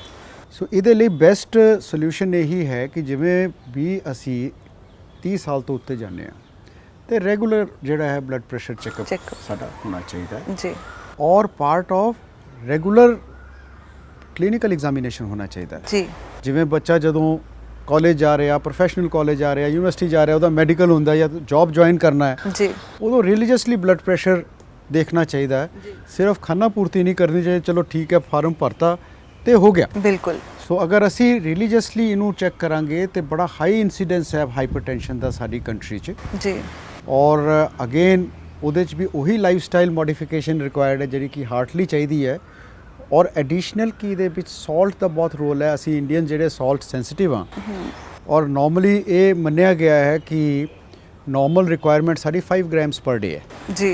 Speaker 2: ਸੋ ਇਹਦੇ ਲਈ ਬੈਸਟ ਸੋਲੂਸ਼ਨ ਇਹੀ ਹੈ ਕਿ ਜਿਵੇਂ ਵੀ ਅਸੀਂ 30 ਸਾਲ ਤੋਂ ਉੱਤੇ ਜਾਂਦੇ ਹਾਂ ਤੇ ਰੈਗੂਲਰ ਜਿਹੜਾ ਹੈ ਬਲੱਡ ਪ੍ਰੈਸ਼ਰ ਚੈੱਕਅਪ ਸਾਡਾ ਹੋਣਾ ਚਾਹੀਦਾ ਹੈ
Speaker 1: ਜੀ
Speaker 2: ਔਰ part of regular clinical examination ਹੋਣਾ ਚਾਹੀਦਾ ਹੈ।
Speaker 1: ਜੀ
Speaker 2: ਜਿਵੇਂ ਬੱਚਾ ਜਦੋਂ ਕਾਲਜ ਜਾ ਰਿਹਾ, ਪ੍ਰੋਫੈਸ਼ਨਲ ਕਾਲਜ ਜਾ ਰਿਹਾ, ਯੂਨੀਵਰਸਿਟੀ ਜਾ ਰਿਹਾ, ਉਹਦਾ ਮੈਡੀਕਲ ਹੁੰਦਾ ਜਾਂ ਜੌਬ ਜੁਆਇਨ ਕਰਨਾ ਹੈ,
Speaker 1: ਜੀ
Speaker 2: ਉਦੋਂ ਰਿਲੀਜੀਅਸਲੀ ਬਲੱਡ ਪ੍ਰੈਸ਼ਰ ਦੇਖਣਾ ਚਾਹੀਦਾ ਹੈ। ਸਿਰਫ ਖਾਨਾ ਪੂਰਤੀ ਨਹੀਂ ਕਰਨੀ ਚਾਹੀਦੀ, ਚਲੋ ਠੀਕ ਹੈ ਫਾਰਮ ਭਰਤਾ ਤੇ ਹੋ ਗਿਆ।
Speaker 1: ਬਿਲਕੁਲ।
Speaker 2: ਸੋ ਅਗਰ ਅਸੀਂ ਰਿਲੀਜੀਅਸਲੀ ਇਹਨੂੰ ਚੈੱਕ ਕਰਾਂਗੇ ਤੇ ਬੜਾ ਹਾਈ ਇਨਸੀਡੈਂਸ ਹੈ ਹਾਈਪਰਟੈਂਸ਼ਨ ਦਾ ਸਾਡੀ ਕੰਟਰੀ 'ਚ।
Speaker 1: ਜੀ
Speaker 2: ਔਰ ਅਗੇਨ ਉਹਦੇ 'ਚ ਵੀ ਉਹੀ ਲਾਈਫ ਸਟਾਈਲ ਮੋਡੀਫਿਕੇਸ਼ਨ ਰਿਕੁਆਇਰਡ ਹੈ ਜਿਹੜੀ ਕਿ ਹਾਰਟ ਲਈ ਚਾਹੀਦੀ ਹੈ। ਔਰ ਐਡੀਸ਼ਨਲ ਕੀ ਇਹਦੇ ਵਿੱਚ ਸਾਲਟ ਦਾ ਬਹੁਤ ਰੋਲ ਹੈ। ਅਸੀਂ ਇੰਡੀਅਨ ਜਿਹੜੇ ਸਾਲਟ ਸੈਂਸਿਟਿਵ ਹਾਂ ਔਰ ਨਾਰਮਲੀ ਇਹ ਮੰਨਿਆ ਗਿਆ ਹੈ ਕਿ ਨਾਰਮਲ ਰਿਕੁਆਇਰਮੈਂਟ ਸਾਡੀ 5 ਗ੍ਰਾਮਸ ਪਰ ਡੇ ਹੈ
Speaker 1: ਜੀ।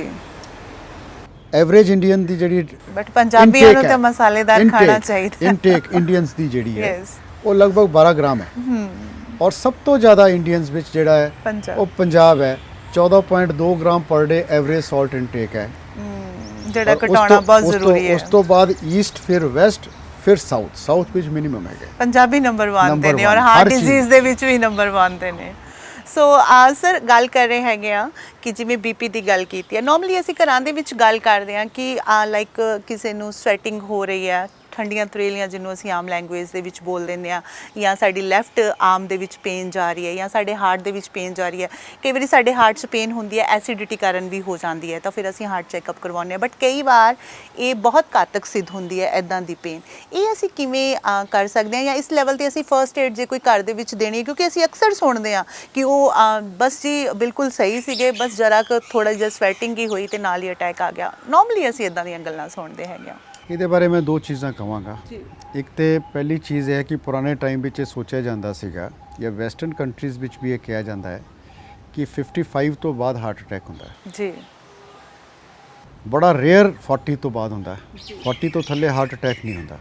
Speaker 2: ਐਵਰੇਜ ਇੰਡੀਅਨ ਦੀ ਜਿਹੜੀ
Speaker 1: ਬਟ ਪੰਜਾਬੀਆਂ ਨੂੰ ਤਾਂ ਮਸਾਲੇਦਾਰ ਖਾਣਾ ਚਾਹੀਦਾ।
Speaker 2: ਇਨਟੇਕ ਇੰਡੀਅਨਸ ਦੀ ਜਿਹੜੀ ਹੈ
Speaker 1: ਯੈਸ
Speaker 2: ਉਹ ਲਗਭਗ 12 ਗ੍ਰਾਮ ਹੈ ਔਰ ਸਭ ਤੋਂ ਜ਼ਿਆਦਾ ਇੰਡੀਅਨਸ ਵਿੱਚ ਜਿਹੜਾ ਹੈ ਉਹ ਪੰਜਾਬ ਹੈ। 14.2 ਗ੍ਰਾਮ ਪਰ ਡੇ ਐਵਰੇਜ ਸਾਲਟ ਇਨਟੇਕ ਹੈ
Speaker 1: ਜਿਹੜਾ ਘਟਾਉਣਾ ਬਹੁਤ ਜ਼ਰੂਰੀ ਹੈ।
Speaker 2: ਉਸ ਤੋਂ ਬਾਅਦ ਈਸਟ, ਫਿਰ ਵੈਸਟ, ਫਿਰ ਸਾਊਥ ਵਿੱਚ ਮਿਨੀਮਮ ਹੈਗਾ।
Speaker 1: ਪੰਜਾਬੀ ਨੰਬਰ 1 ਤੇ ਨੇ ਔਰ ਹਾਰਟ ਡਿਜ਼ੀਜ਼ ਦੇ ਵਿੱਚ ਵੀ ਨੰਬਰ 1 ਤੇ ਨੇ। ਸੋ ਸਰ ਗੱਲ ਕਰ ਰਹੇ ਹੈਗੇ ਆ ਕਿ ਜਿਵੇਂ ਬੀਪੀ ਦੀ ਗੱਲ ਕੀਤੀ ਹੈ, ਨਾਰਮਲੀ ਅਸੀਂ ਘਰਾਂ ਦੇ ਵਿੱਚ ਗੱਲ ਕਰਦੇ ਹਾਂ ਕਿ ਲਾਈਕ ਕਿਸੇ ਨੂੰ ਸਵੈਟਿੰਗ ਹੋ ਰਹੀ ਹੈ, ਠੰਡੀਆਂ ਤਰੇਲੀਆਂ ਜਿਹਨੂੰ ਅਸੀਂ ਆਮ ਲੈਂਗੁਏਜ ਦੇ ਵਿੱਚ ਬੋਲ ਦਿੰਦੇ ਹਾਂ, ਜਾਂ ਸਾਡੀ ਲੈਫਟ ਆਰਮ ਦੇ ਵਿੱਚ ਪੇਨ ਜਾ ਰਹੀ ਹੈ, ਜਾਂ ਸਾਡੇ ਹਾਰਟ ਦੇ ਵਿੱਚ ਪੇਨ ਜਾ ਰਹੀ ਹੈ। ਕਈ ਵਾਰੀ ਸਾਡੇ ਹਾਰਟ 'ਚ ਪੇਨ ਹੁੰਦੀ ਹੈ, ਐਸਿਡਿਟੀ ਕਾਰਨ ਵੀ ਹੋ ਜਾਂਦੀ ਹੈ, ਤਾਂ ਫਿਰ ਅਸੀਂ ਹਾਰਟ ਚੈੱਕਅਪ ਕਰਵਾਉਂਦੇ ਹਾਂ। ਬਟ ਕਈ ਵਾਰ ਇਹ ਬਹੁਤ ਘਾਤਕ ਸਿੱਧ ਹੁੰਦੀ ਹੈ ਇੱਦਾਂ ਦੀ ਪੇਨ। ਇਹ ਅਸੀਂ ਕਿਵੇਂ ਕਰ ਸਕਦੇ ਹਾਂ, ਜਾਂ ਇਸ ਲੈਵਲ 'ਤੇ ਅਸੀਂ ਫਰਸਟ ਏਡ ਜੇ ਕੋਈ ਘਰ ਦੇ ਵਿੱਚ ਦੇਣੀ ਹੈ? ਕਿਉਂਕਿ ਅਸੀਂ ਅਕਸਰ ਸੁਣਦੇ ਹਾਂ ਕਿ ਉਹ ਬਸ ਜੀ ਬਿਲਕੁਲ ਸਹੀ ਸੀਗੇ, ਬਸ ਜਰਾ ਕੁ ਥੋੜ੍ਹਾ ਜਿਹਾ ਸਵੈਟਿੰਗ ਹੀ ਹੋਈ ਅਤੇ ਨਾਲ ਹੀ ਅਟੈਕ ਆ ਗਿਆ। ਨਾਰਮਲੀ ਅਸੀਂ ਇੱਦਾਂ ਦੀਆਂ ਗੱਲਾਂ ਸੁਣਦੇ ਹੈਗੇ ਹਾਂ।
Speaker 2: ਇਹਦੇ ਬਾਰੇ ਮੈਂ ਦੋ ਚੀਜ਼ਾਂ ਕਹਾਂਗਾ। ਇੱਕ ਤੇ ਪਹਿਲੀ ਚੀਜ਼ ਹੈ ਕਿ ਪੁਰਾਣੇ ਟਾਈਮ ਵਿੱਚ ਇਹ ਸੋਚਿਆ ਜਾਂਦਾ ਸੀਗਾ ਜਾਂ ਵੈਸਟਰਨ ਕੰਟਰੀਜ਼ ਵਿੱਚ ਵੀ ਇਹ ਕਿਹਾ ਜਾਂਦਾ ਹੈ ਕਿ 55 ਤੋਂ ਬਾਅਦ ਹਾਰਟ ਅਟੈਕ ਹੁੰਦਾ ਹੈ
Speaker 1: ਜੀ।
Speaker 2: ਬੜਾ ਰੇਅਰ 40 ਤੋਂ ਬਾਅਦ ਹੁੰਦਾ ਹੈ। 40 ਤੋਂ ਥੱਲੇ ਹਾਰਟ ਅਟੈਕ ਨਹੀਂ ਹੁੰਦਾ।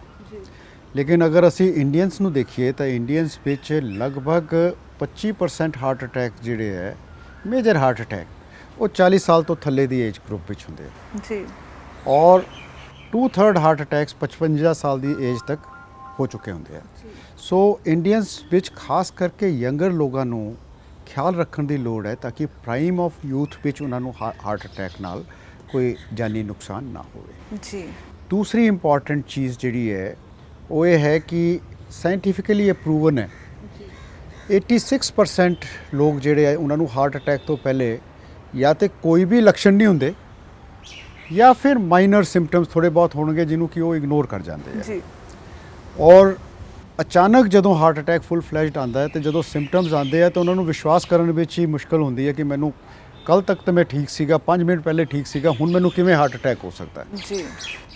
Speaker 2: ਲੇਕਿਨ ਅਗਰ ਅਸੀਂ ਇੰਡੀਅਨਸ ਨੂੰ ਦੇਖੀਏ ਤਾਂ ਇੰਡੀਅਨਸ ਵਿੱਚ ਲਗਭਗ 25% ਹਾਰਟ ਅਟੈਕ ਜਿਹੜੇ ਹੈ ਮੇਜਰ ਹਾਰਟ ਅਟੈਕ ਉਹ 40 ਸਾਲ ਤੋਂ ਥੱਲੇ ਦੀ ਏਜ ਗਰੁੱਪ ਵਿੱਚ ਹੁੰਦੇ ਆ
Speaker 1: ਜੀ।
Speaker 2: ਔਰ 2/3 ਹਾਰਟ ਅਟੈਕਸ 55 ਸਾਲ ਦੀ ਏਜ ਤੱਕ ਹੋ ਚੁੱਕੇ ਹੁੰਦੇ ਆ। ਸੋ ਇੰਡੀਅਨਸ ਵਿੱਚ ਖਾਸ ਕਰਕੇ ਯੰਗਰ ਲੋਕਾਂ ਨੂੰ ਖਿਆਲ ਰੱਖਣ ਦੀ ਲੋੜ ਹੈ ਤਾਂ ਕਿ ਪ੍ਰਾਈਮ ਆਫ ਯੂਥ ਵਿੱਚ ਉਹਨਾਂ ਨੂੰ ਹਾਰਟ ਅਟੈਕ ਨਾਲ ਕੋਈ ਜਾਨੀ ਨੁਕਸਾਨ ਨਾ ਹੋਵੇ।
Speaker 1: ਜੀ।
Speaker 2: ਦੂਸਰੀ ਇੰਪੋਰਟੈਂਟ ਚੀਜ਼ ਜਿਹੜੀ ਹੈ ਉਹ ਇਹ ਹੈ ਕਿ ਸਾਇੰਟੀਫਿਕਲੀ ਇਹ ਪ੍ਰੂਵਨ ਹੈ 86% ਲੋਕ ਜਿਹੜੇ ਆ ਉਹਨਾਂ ਨੂੰ ਹਾਰਟ ਅਟੈਕ ਤੋਂ ਪਹਿਲੇ ਜਾਂ ਤੇ ਕੋਈ ਵੀ ਲੱਛਣ ਨਹੀਂ ਹੁੰਦੇ ਜਾਂ ਫਿਰ ਮਾਈਨਰ ਸਿੰਪਟਮਸ ਥੋੜੇ ਬਹੁਤ ਹੋਣਗੇ ਜਿਹਨੂੰ ਕਿ ਉਹ ਇਗਨੋਰ ਕਰ ਜਾਂਦੇ ਆ। ਜੀ। ਔਰ ਅਚਾਨਕ ਜਦੋਂ ਹਾਰਟ ਅਟੈਕ ਫੁੱਲ ਫਲੈਸ਼ਡ ਆਉਂਦਾ ਹੈ ਤੇ ਜਦੋਂ ਸਿੰਪਟਮਸ ਆਉਂਦੇ ਆ ਤਾਂ ਉਹਨਾਂ ਨੂੰ ਵਿਸ਼ਵਾਸ ਕਰਨ ਵਿੱਚ ਹੀ ਮੁਸ਼ਕਲ ਹੁੰਦੀ ਹੈ ਕਿ ਮੈਨੂੰ ਕੱਲ ਤੱਕ ਤਾਂ ਮੈਂ ਠੀਕ ਸੀਗਾ, 5 ਮਿੰਟ ਪਹਿਲੇ ਠੀਕ ਸੀਗਾ, ਹੁਣ ਮੈਨੂੰ ਕਿਵੇਂ ਹਾਰਟ ਅਟੈਕ ਹੋ ਸਕਦਾ ਹੈ। ਜੀ।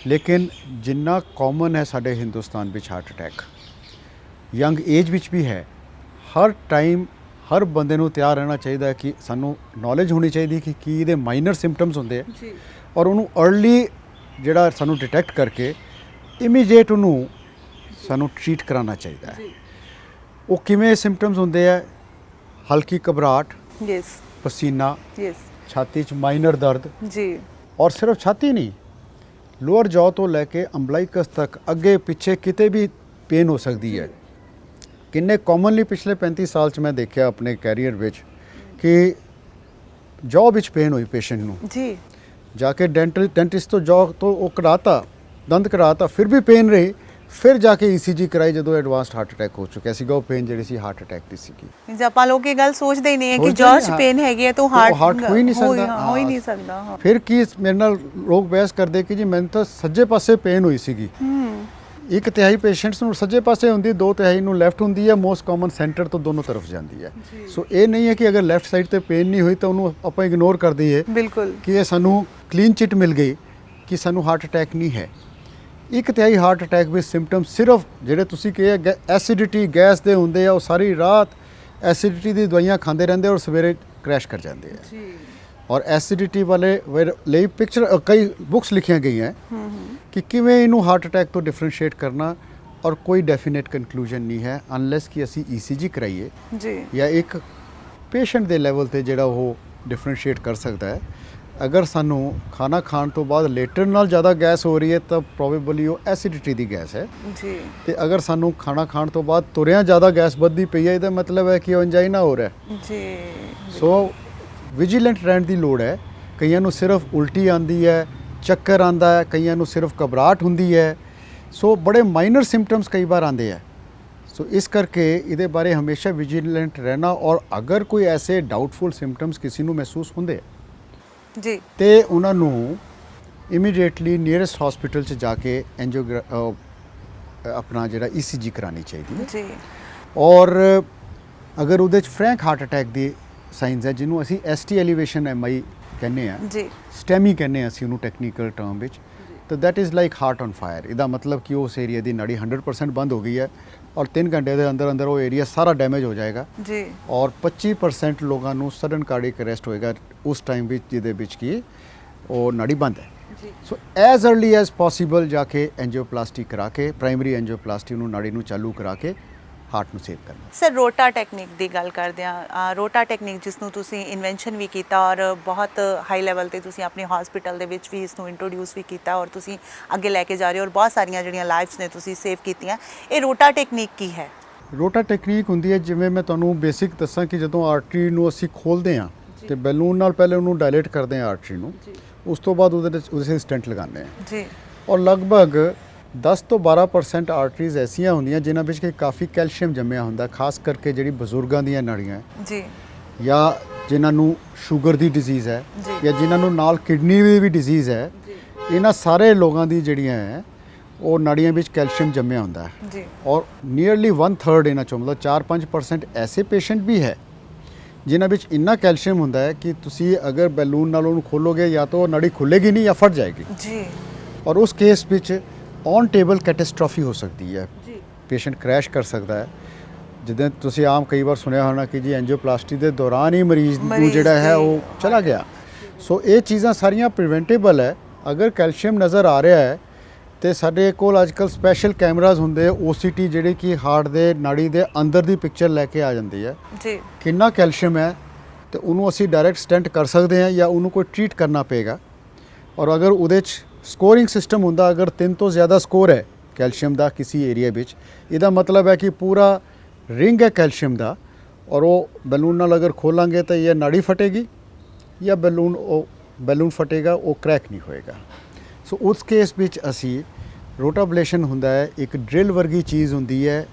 Speaker 2: ਲੇਕਿਨ ਜਿੰਨਾ ਕਾਮਨ ਹੈ ਸਾਡੇ ਹਿੰਦੁਸਤਾਨ ਵਿੱਚ ਹਾਰਟ ਅਟੈਕ ਯੰਗ ਏਜ ਵਿੱਚ ਵੀ ਹੈ, ਹਰ ਟਾਈਮ ਹਰ ਬੰਦੇ ਨੂੰ ਤਿਆਰ ਰਹਿਣਾ ਚਾਹੀਦਾ ਹੈ ਕਿ ਸਾਨੂੰ ਨੌਲੇਜ ਹੋਣੀ ਚਾਹੀਦੀ ਕਿ ਕੀ ਇਹਦੇ ਮਾਈਨਰ ਸਿੰਪਟਮਸ ਹੁੰਦੇ ਆ। ਜੀ। ਔਰ ਉਹਨੂੰ अर्ਲੀ ਜਿਹੜਾ ਸਾਨੂੰ ਡਿਟੈਕਟ ਕਰਕੇ ਇਮੀਡੀਏਟ ਉਹਨੂੰ ਸਾਨੂੰ ਟ੍ਰੀਟ ਕਰਾਉਣਾ ਚਾਹੀਦਾ ਹੈ। ਉਹ ਕਿਵੇਂ ਸਿੰਪਟਮਸ ਹੁੰਦੇ ਆ? ਹਲਕੀ ਘਬਰਾਹਟ,
Speaker 1: ਯੈਸ,
Speaker 2: ਪਸੀਨਾ,
Speaker 1: ਯੈਸ, ਛਾਤੀ
Speaker 2: 'ਚ ਮਾਈਨਰ ਦਰਦ।
Speaker 1: ਜੀ।
Speaker 2: ਔਰ ਸਿਰਫ ਛਾਤੀ ਨਹੀਂ, ਲੋਅਰ ਜੌ ਤੋਂ ਲੈ ਕੇ ਅੰਬਲਾਈਕਸ ਤੱਕ ਅੱਗੇ ਪਿੱਛੇ ਕਿਤੇ ਵੀ ਪੇਨ ਹੋ ਸਕਦੀ ਹੈ। ਕਿੰਨੇ ਕਾਮਨਲੀ ਪਿਛਲੇ 35 ਸਾਲ 'ਚ ਮੈਂ ਦੇਖਿਆ ਆਪਣੇ ਕੈਰੀਅਰ ਵਿੱਚ ਕਿ ਜੌ ਵਿੱਚ ਪੇਨ ਹੋਈ ਪੇਸ਼ੈਂਟ ਨੂੰ। ਜੀ। ਜਾ ਕੇ ਡੈਂਟਿਸਟ ਤੋਂ ਜੌ ਤੋਂ ਉਹ ਕਢਾਤਾ, ਦੰਦ ਕਢਾਤਾ, ਫਿਰ ਵੀ ਪੇਨ ਰਹੀ, ਫਿਰ ਜਾ ਕੇ ECG ਕਰਾਈ ਜਦੋਂ ਐਡਵਾਂਸਡ ਹਾਰਟ ਅਟੈਕ ਹੋ ਚੁੱਕਿਆ ਸੀਗਾ। ਉਹ ਪੇਨ ਜਿਹੜੀ ਸੀ ਹਾਰਟ ਅਟੈਕ ਦੀ ਸੀਗੀ।
Speaker 1: ਜੇ ਆਪਾਂ ਲੋਕ ਇਹ ਗੱਲ ਸੋਚਦੇ ਹੀ ਨਹੀਂ ਹੈ ਕਿ ਜੌ 'ਚ ਪੇਨ ਹੈਗੀ ਹੈ ਤਾਂ ਹਾਰਟ ਹੋ ਹੀ ਨਹੀਂ ਸਕਦਾ।
Speaker 2: ਫਿਰ ਕੀ ਮੇਰੇ ਨਾਲ ਲੋਕ ਬਹਿਸ ਕਰਦੇ ਕਿ ਜੀ ਮੈਨੂੰ ਤਾਂ ਸੱਜੇ ਪਾਸੇ ਪੇਨ ਹੋਈ ਸੀਗੀ। ਇੱਕ ਤਿਹਾਈ ਪੇਸ਼ੈਂਟਸ ਨੂੰ ਸੱਜੇ ਪਾਸੇ ਹੁੰਦੀ, 2/3 ਨੂੰ ਲੈਫਟ ਹੁੰਦੀ ਹੈ। ਮੋਸਟ ਕਾਮਨ ਸੈਂਟਰ ਤੋਂ ਦੋਨੋਂ ਤਰਫ ਜਾਂਦੀ ਹੈ। ਸੋ ਇਹ ਨਹੀਂ ਹੈ ਕਿ ਅਗਰ ਲੈਫਟ ਸਾਈਡ ਤੇ ਪੇਨ ਨਹੀਂ ਹੋਈ ਤਾਂ ਉਹਨੂੰ ਆਪਾਂ ਇਗਨੋਰ ਕਰ ਦਈਏ
Speaker 1: ਬਿਲਕੁਲ
Speaker 2: ਕਿ ਇਹ ਸਾਨੂੰ ਕਲੀਨ ਚਿੱਟ ਮਿਲ ਗਈ ਕਿ ਸਾਨੂੰ ਹਾਰਟ ਅਟੈਕ ਨਹੀਂ ਹੈ। ਇੱਕ ਤਿਹਾਈ ਹਾਰਟ ਅਟੈਕ ਵਿੱਚ ਸਿੰਪਟਮ ਸਿਰਫ ਜਿਹੜੇ ਤੁਸੀਂ ਕਹੇ ਐਸਿਡਿਟੀ ਗੈਸ ਦੇ ਹੁੰਦੇ ਆ, ਉਹ ਸਾਰੀ ਰਾਤ ਐਸਿਡਿਟੀ ਦੀ ਦਵਾਈਆਂ ਖਾਂਦੇ ਰਹਿੰਦੇ ਔਰ ਸਵੇਰੇ ਕ੍ਰੈਸ਼ ਕਰ ਜਾਂਦੇ ਆ।
Speaker 1: ਜੀ
Speaker 2: ਔਰ ਐਸਿਡਿਟੀ ਵਾਲੇ ਲਈ ਪਿਕਚਰ ਕਈ ਬੁੱਕਸ ਲਿਖੀਆਂ ਗਈਆਂ ਕਿ ਕਿਵੇਂ ਇਹਨੂੰ ਹਾਰਟ ਅਟੈਕ ਤੋਂ ਡਿਫਰੈਂਸ਼ੀਏਟ ਕਰਨਾ, ਔਰ ਕੋਈ ਡੈਫੀਨੇਟ ਕਨਕਲੂਜਨ ਨਹੀਂ ਹੈ ਅਨਲੈਸ ਕਿ ਅਸੀਂ ECG ਕਰਾਈਏ
Speaker 1: ਜੀ
Speaker 2: ਜਾਂ ਇੱਕ ਪੇਸ਼ੈਂਟ ਦੇ ਲੈਵਲ ਤੇ ਜਿਹੜਾ ਉਹ ਡਿਫਰੈਂਸ਼ੀਏਟ ਕਰ ਸਕਦਾ ਹੈ। ਅਗਰ ਸਾਨੂੰ ਖਾਣਾ ਖਾਣ ਤੋਂ ਬਾਅਦ ਲੇਟਰ ਨਾਲ ਜ਼ਿਆਦਾ ਗੈਸ ਹੋ ਰਹੀ ਹੈ ਤਾਂ ਪ੍ਰੋਬੇਬਲੀ ਉਹ ਐਸਿਡਿਟੀ ਦੀ ਗੈਸ ਹੈ।
Speaker 1: ਜੀ
Speaker 2: ਤੇ ਅਗਰ ਸਾਨੂੰ ਖਾਣਾ ਖਾਣ ਤੋਂ ਬਾਅਦ ਤੁਰਿਆਂ ਜ਼ਿਆਦਾ ਗੈਸ ਵੱਧਦੀ ਪਈ ਹੈ, ਇਹਦਾ ਮਤਲਬ ਹੈ ਕਿ ਉਹ ਐਂਜਾਈਨਾ ਹੋ ਰਿਹਾ।
Speaker 1: ਜੀ
Speaker 2: ਸੋ ਵਿਜੀਲੈਂਟ ਰਹਿਣ ਦੀ ਲੋੜ ਹੈ। ਕਈਆਂ ਨੂੰ ਸਿਰਫ ਉਲਟੀ ਆਉਂਦੀ ਹੈ, ਚੱਕਰ ਆਉਂਦਾ ਹੈ, ਕਈਆਂ ਨੂੰ ਸਿਰਫ ਘਬਰਾਹਟ ਹੁੰਦੀ ਹੈ। ਸੋ ਬੜੇ ਮਾਈਨਰ ਸਿੰਪਟਮਸ ਕਈ ਵਾਰ ਆਉਂਦੇ ਆ। ਸੋ ਇਸ ਕਰਕੇ ਇਹਦੇ ਬਾਰੇ ਹਮੇਸ਼ਾ ਵਿਜੀਲੈਂਟ ਰਹਿਣਾ, ਔਰ ਅਗਰ ਕੋਈ ਐਸੇ ਡਾਊਟਫੁਲ ਸਿੰਪਟਮਸ ਕਿਸੇ ਨੂੰ ਮਹਿਸੂਸ ਹੁੰਦੇ
Speaker 1: ਜੀ
Speaker 2: ਤੇ ਉਹਨਾਂ ਨੂੰ ਇਮੀਡੀਏਟਲੀ ਨੀਅਰੈਸਟ ਹਸਪੀਟਲ 'ਚ ਜਾ ਕੇ ਆਪਣਾ ਜਿਹੜਾ ECG ਕਰਾਉਣੀ ਚਾਹੀਦੀ ਹੈ।
Speaker 1: ਜੀ
Speaker 2: ਔਰ ਅਗਰ ਉਹਦੇ 'ਚ ਫਰੈਂਕ ਹਾਰਟ ਅਟੈਕ ਦੀ ਸਾਈਨਸ ਹੈ, ਜਿਹਨੂੰ ਅਸੀਂ ST ਐਲੀਵੇਸ਼ਨ MI ਕਹਿੰਦੇ ਆ,
Speaker 1: ਜੀ
Speaker 2: ਸਟੈਮੀ ਕਹਿੰਦੇ ਆ ਅਸੀਂ ਉਹਨੂੰ ਟੈਕਨੀਕਲ ਟਰਮ ਵਿੱਚ, ਤਾਂ that is like heart on fire. ਇਹਦਾ ਮਤਲਬ ਕਿ ਉਸ ਏਰੀਆ ਦੀ ਨਾੜੀ 100% ਬੰਦ ਹੋ ਗਈ ਹੈ ਔਰ 3 ਘੰਟੇ ਦੇ ਅੰਦਰ ਅੰਦਰ ਉਹ ਏਰੀਆ ਸਾਰਾ ਡੈਮੇਜ ਹੋ ਜਾਏਗਾ।
Speaker 1: ਜੀ
Speaker 2: ਔਰ 25% ਲੋਕਾਂ ਨੂੰ ਸਡਨ ਕਾਰਡਿਕ ਅਰੈਸਟ ਹੋਏਗਾ ਉਸ ਟਾਈਮ ਵਿੱਚ, ਜਿਹਦੇ ਵਿੱਚ ਕਿ ਉਹ ਨਾੜੀ ਬੰਦ ਹੈ।
Speaker 1: ਜੀ
Speaker 2: so as early as possible ਜਾ ਕੇ ਐਂਜੀਓਪਲਾਸਟੀ ਕਰਾ ਕੇ, ਪ੍ਰਾਇਮਰੀ ਐਂਜੀਓਪਲਾਸਟੀ ਨੂੰ ਨਾੜੀ ਨੂੰ ਚਾਲੂ ਕਰਾ ਕੇ ਹਾਰਟ ਨੂੰ ਸੇਵ ਕਰਨਾ।
Speaker 1: ਸਰ ਰੋਟਾ ਟੈਕਨੀਕ ਦੀ ਗੱਲ ਕਰਦੇ ਹਾਂ। ਰੋਟਾ ਟੈਕਨੀਕ ਜਿਸ ਨੂੰ ਤੁਸੀਂ ਇਨਵੈਂਸ਼ਨ ਵੀ ਕੀਤਾ ਔਰ ਬਹੁਤ ਹਾਈ ਲੈਵਲ ਤੇ ਤੁਸੀਂ ਆਪਣੇ ਹਸਪੀਟਲ ਦੇ ਵਿੱਚ ਵੀ ਇਸ ਨੂੰ ਇੰਟਰੋਡਿਊਸ ਵੀ ਕੀਤਾ ਔਰ ਤੁਸੀਂ ਅੱਗੇ ਲੈ ਕੇ ਜਾ ਰਹੇ ਹੋ ਔਰ ਬਹੁਤ ਸਾਰੀਆਂ ਜਿਹੜੀਆਂ ਲਾਈਫਸ ਨੇ ਤੁਸੀਂ ਸੇਵ ਕੀਤੀਆਂ। ਇਹ ਰੋਟਾ ਟੈਕਨੀਕ ਕੀ ਹੈ?
Speaker 2: ਰੋਟਾ ਟੈਕਨੀਕ ਹੁੰਦੀ ਹੈ, ਜਿਵੇਂ ਮੈਂ ਤੁਹਾਨੂੰ ਬੇਸਿਕ ਦੱਸਾਂ ਕਿ ਜਦੋਂ ਆਰਟਰੀ ਨੂੰ ਅਸੀਂ ਖੋਲ੍ਹਦੇ ਹਾਂ ਤੇ ਬੈਲੂਨ ਨਾਲ ਪਹਿਲੇ ਉਹਨੂੰ ਡਾਇਲੇਟ ਕਰਦੇ ਹਾਂ ਆਰਟਰੀ ਨੂੰ, ਉਸ ਤੋਂ ਬਾਅਦ ਉਹਦੇ ਸਟੈਂਟ ਲਗਾਉਂਦੇ ਹਾਂ
Speaker 1: ਜੀ।
Speaker 2: ਔਰ ਲਗਭਗ 10 ਤੋਂ 12% ਆਰਟਰੀਜ਼ ਐਸੀਆਂ ਹੁੰਦੀਆਂ ਜਿਨ੍ਹਾਂ ਵਿੱਚ ਕਿ ਕਾਫੀ ਕੈਲਸ਼ੀਅਮ ਜੰਮਿਆ ਹੁੰਦਾ, ਖਾਸ ਕਰਕੇ ਜਿਹੜੀ ਬਜ਼ੁਰਗਾਂ ਦੀਆਂ ਨਾੜੀਆਂ
Speaker 1: ਜੀ
Speaker 2: ਜਾਂ ਜਿਨ੍ਹਾਂ ਨੂੰ ਸ਼ੂਗਰ ਦੀ ਡਿਜ਼ੀਜ਼ ਹੈ
Speaker 1: ਜੀ।
Speaker 2: ਜਾਂ ਜਿਨ੍ਹਾਂ ਨੂੰ ਨਾਲ ਕਿਡਨੀ ਦੀ ਵੀ ਡਿਜ਼ੀਜ਼ ਹੈ, ਇਹਨਾਂ ਸਾਰੇ ਲੋਕਾਂ ਦੀ ਜਿਹੜੀਆਂ ਹੈ ਉਹ ਨਾੜੀਆਂ ਵਿੱਚ ਕੈਲਸ਼ੀਅਮ ਜੰਮਿਆ ਹੁੰਦਾ ਹੈ।
Speaker 1: ਜੀ
Speaker 2: ਔਰ ਨੀਅਰਲੀ 1/3 ਇਹਨਾਂ ਚੋਂ ਮਤਲਬ 4-5% ਐਸੇ ਪੇਸ਼ੈਂਟ ਵੀ ਹੈ ਜਿਨ੍ਹਾਂ ਵਿੱਚ ਇੰਨਾ ਕੈਲਸ਼ੀਅਮ ਹੁੰਦਾ ਹੈ ਕਿ ਤੁਸੀਂ ਅਗਰ ਬੈਲੂਨ ਨਾਲ ਉਹਨੂੰ ਖੋਲੋਗੇ ਜਾਂ ਤਾਂ ਉਹ ਨਾੜੀ ਖੁੱਲੇਗੀ ਨਹੀਂ ਜਾਂ ਫਟ ਜਾਏਗੀ।
Speaker 1: ਜੀ
Speaker 2: ਔਰ ਉਸ ਕੇਸ ਵਿੱਚ ਔਨ ਟੇਬਲ ਕੈਟਾਸਟ੍ਰੋਫੀ ਹੋ ਸਕਦੀ ਹੈ,
Speaker 1: ਜੀ
Speaker 2: ਪੇਸ਼ੈਂਟ ਕ੍ਰੈਸ਼ ਕਰ ਸਕਦਾ ਹੈ। ਜਿੱਦਾਂ ਤੁਸੀਂ ਆਮ ਕਈ ਵਾਰ ਸੁਣਿਆ ਹੋਣਾ ਕਿ ਜੀ ਐਂਜੀਓਪਲਾਸਟੀ ਦੇ ਦੌਰਾਨ ਹੀ ਮਰੀਜ਼ ਨੂੰ ਜਿਹੜਾ ਹੈ ਉਹ ਚਲਾ ਗਿਆ। ਸੋ ਇਹ ਚੀਜ਼ਾਂ ਸਾਰੀਆਂ ਪ੍ਰੀਵੈਂਟੇਬਲ ਹੈ। ਅਗਰ ਕੈਲਸ਼ੀਅਮ ਨਜ਼ਰ ਆ ਰਿਹਾ ਹੈ ਤੇ ਸਾਡੇ ਕੋਲ ਅੱਜਕੱਲ ਸਪੈਸ਼ਲ ਕੈਮਰਾਜ਼ ਹੁੰਦੇ OCT ਜਿਹੜੇ ਕਿ ਹਾਰਟ ਦੇ ਨਾੜੀ ਦੇ ਅੰਦਰ ਦੀ ਪਿਕਚਰ ਲੈ ਕੇ ਆ ਜਾਂਦੀ ਹੈ
Speaker 1: ਜੀ।
Speaker 2: ਕਿੰਨਾ ਕੈਲਸ਼ੀਅਮ ਹੈ ਤੇ ਉਹਨੂੰ ਅਸੀਂ ਡਾਇਰੈਕਟ ਸਟੈਂਟ ਕਰ ਸਕਦੇ ਹਾਂ ਜਾਂ ਉਹਨੂੰ ਕੋਈ ਟ੍ਰੀਟ ਕਰਨਾ ਪਏਗਾ। ਔਰ ਅਗਰ ਉਹਦੇ 'ਚ ਸਕੋਰਿੰਗ ਸਿਸਟਮ ਹੁੰਦਾ, ਅਗਰ 3 ਤੋਂ ਜ਼ਿਆਦਾ ਸਕੋਰ ਹੈ ਕੈਲਸ਼ੀਅਮ ਦਾ ਕਿਸੇ ਏਰੀਆ ਵਿੱਚ, ਇਹਦਾ ਮਤਲਬ ਹੈ ਕਿ ਪੂਰਾ ਰਿੰਗ ਹੈ ਕੈਲਸ਼ੀਅਮ ਦਾ, ਔਰ ਉਹ ਬੈਲੂਨ ਨਾਲ ਅਗਰ ਖੋਲਾਂਗੇ ਤਾਂ ਇਹ ਨਾੜੀ ਫਟੇਗੀ ਜਾਂ ਬੈਲੂਨ ਫਟੇਗਾ, ਉਹ ਕਰੈਕ ਨਹੀਂ ਹੋਏਗਾ। ਸੋ ਉਸ ਕੇਸ ਵਿੱਚ ਅਸੀਂ ਰੋਟਾਬਲੇਸ਼ਨ ਹੁੰਦਾ ਹੈ, ਇੱਕ ਡਰਿਲ ਵਰਗੀ ਚੀਜ਼ ਹੁੰਦੀ ਹੈ,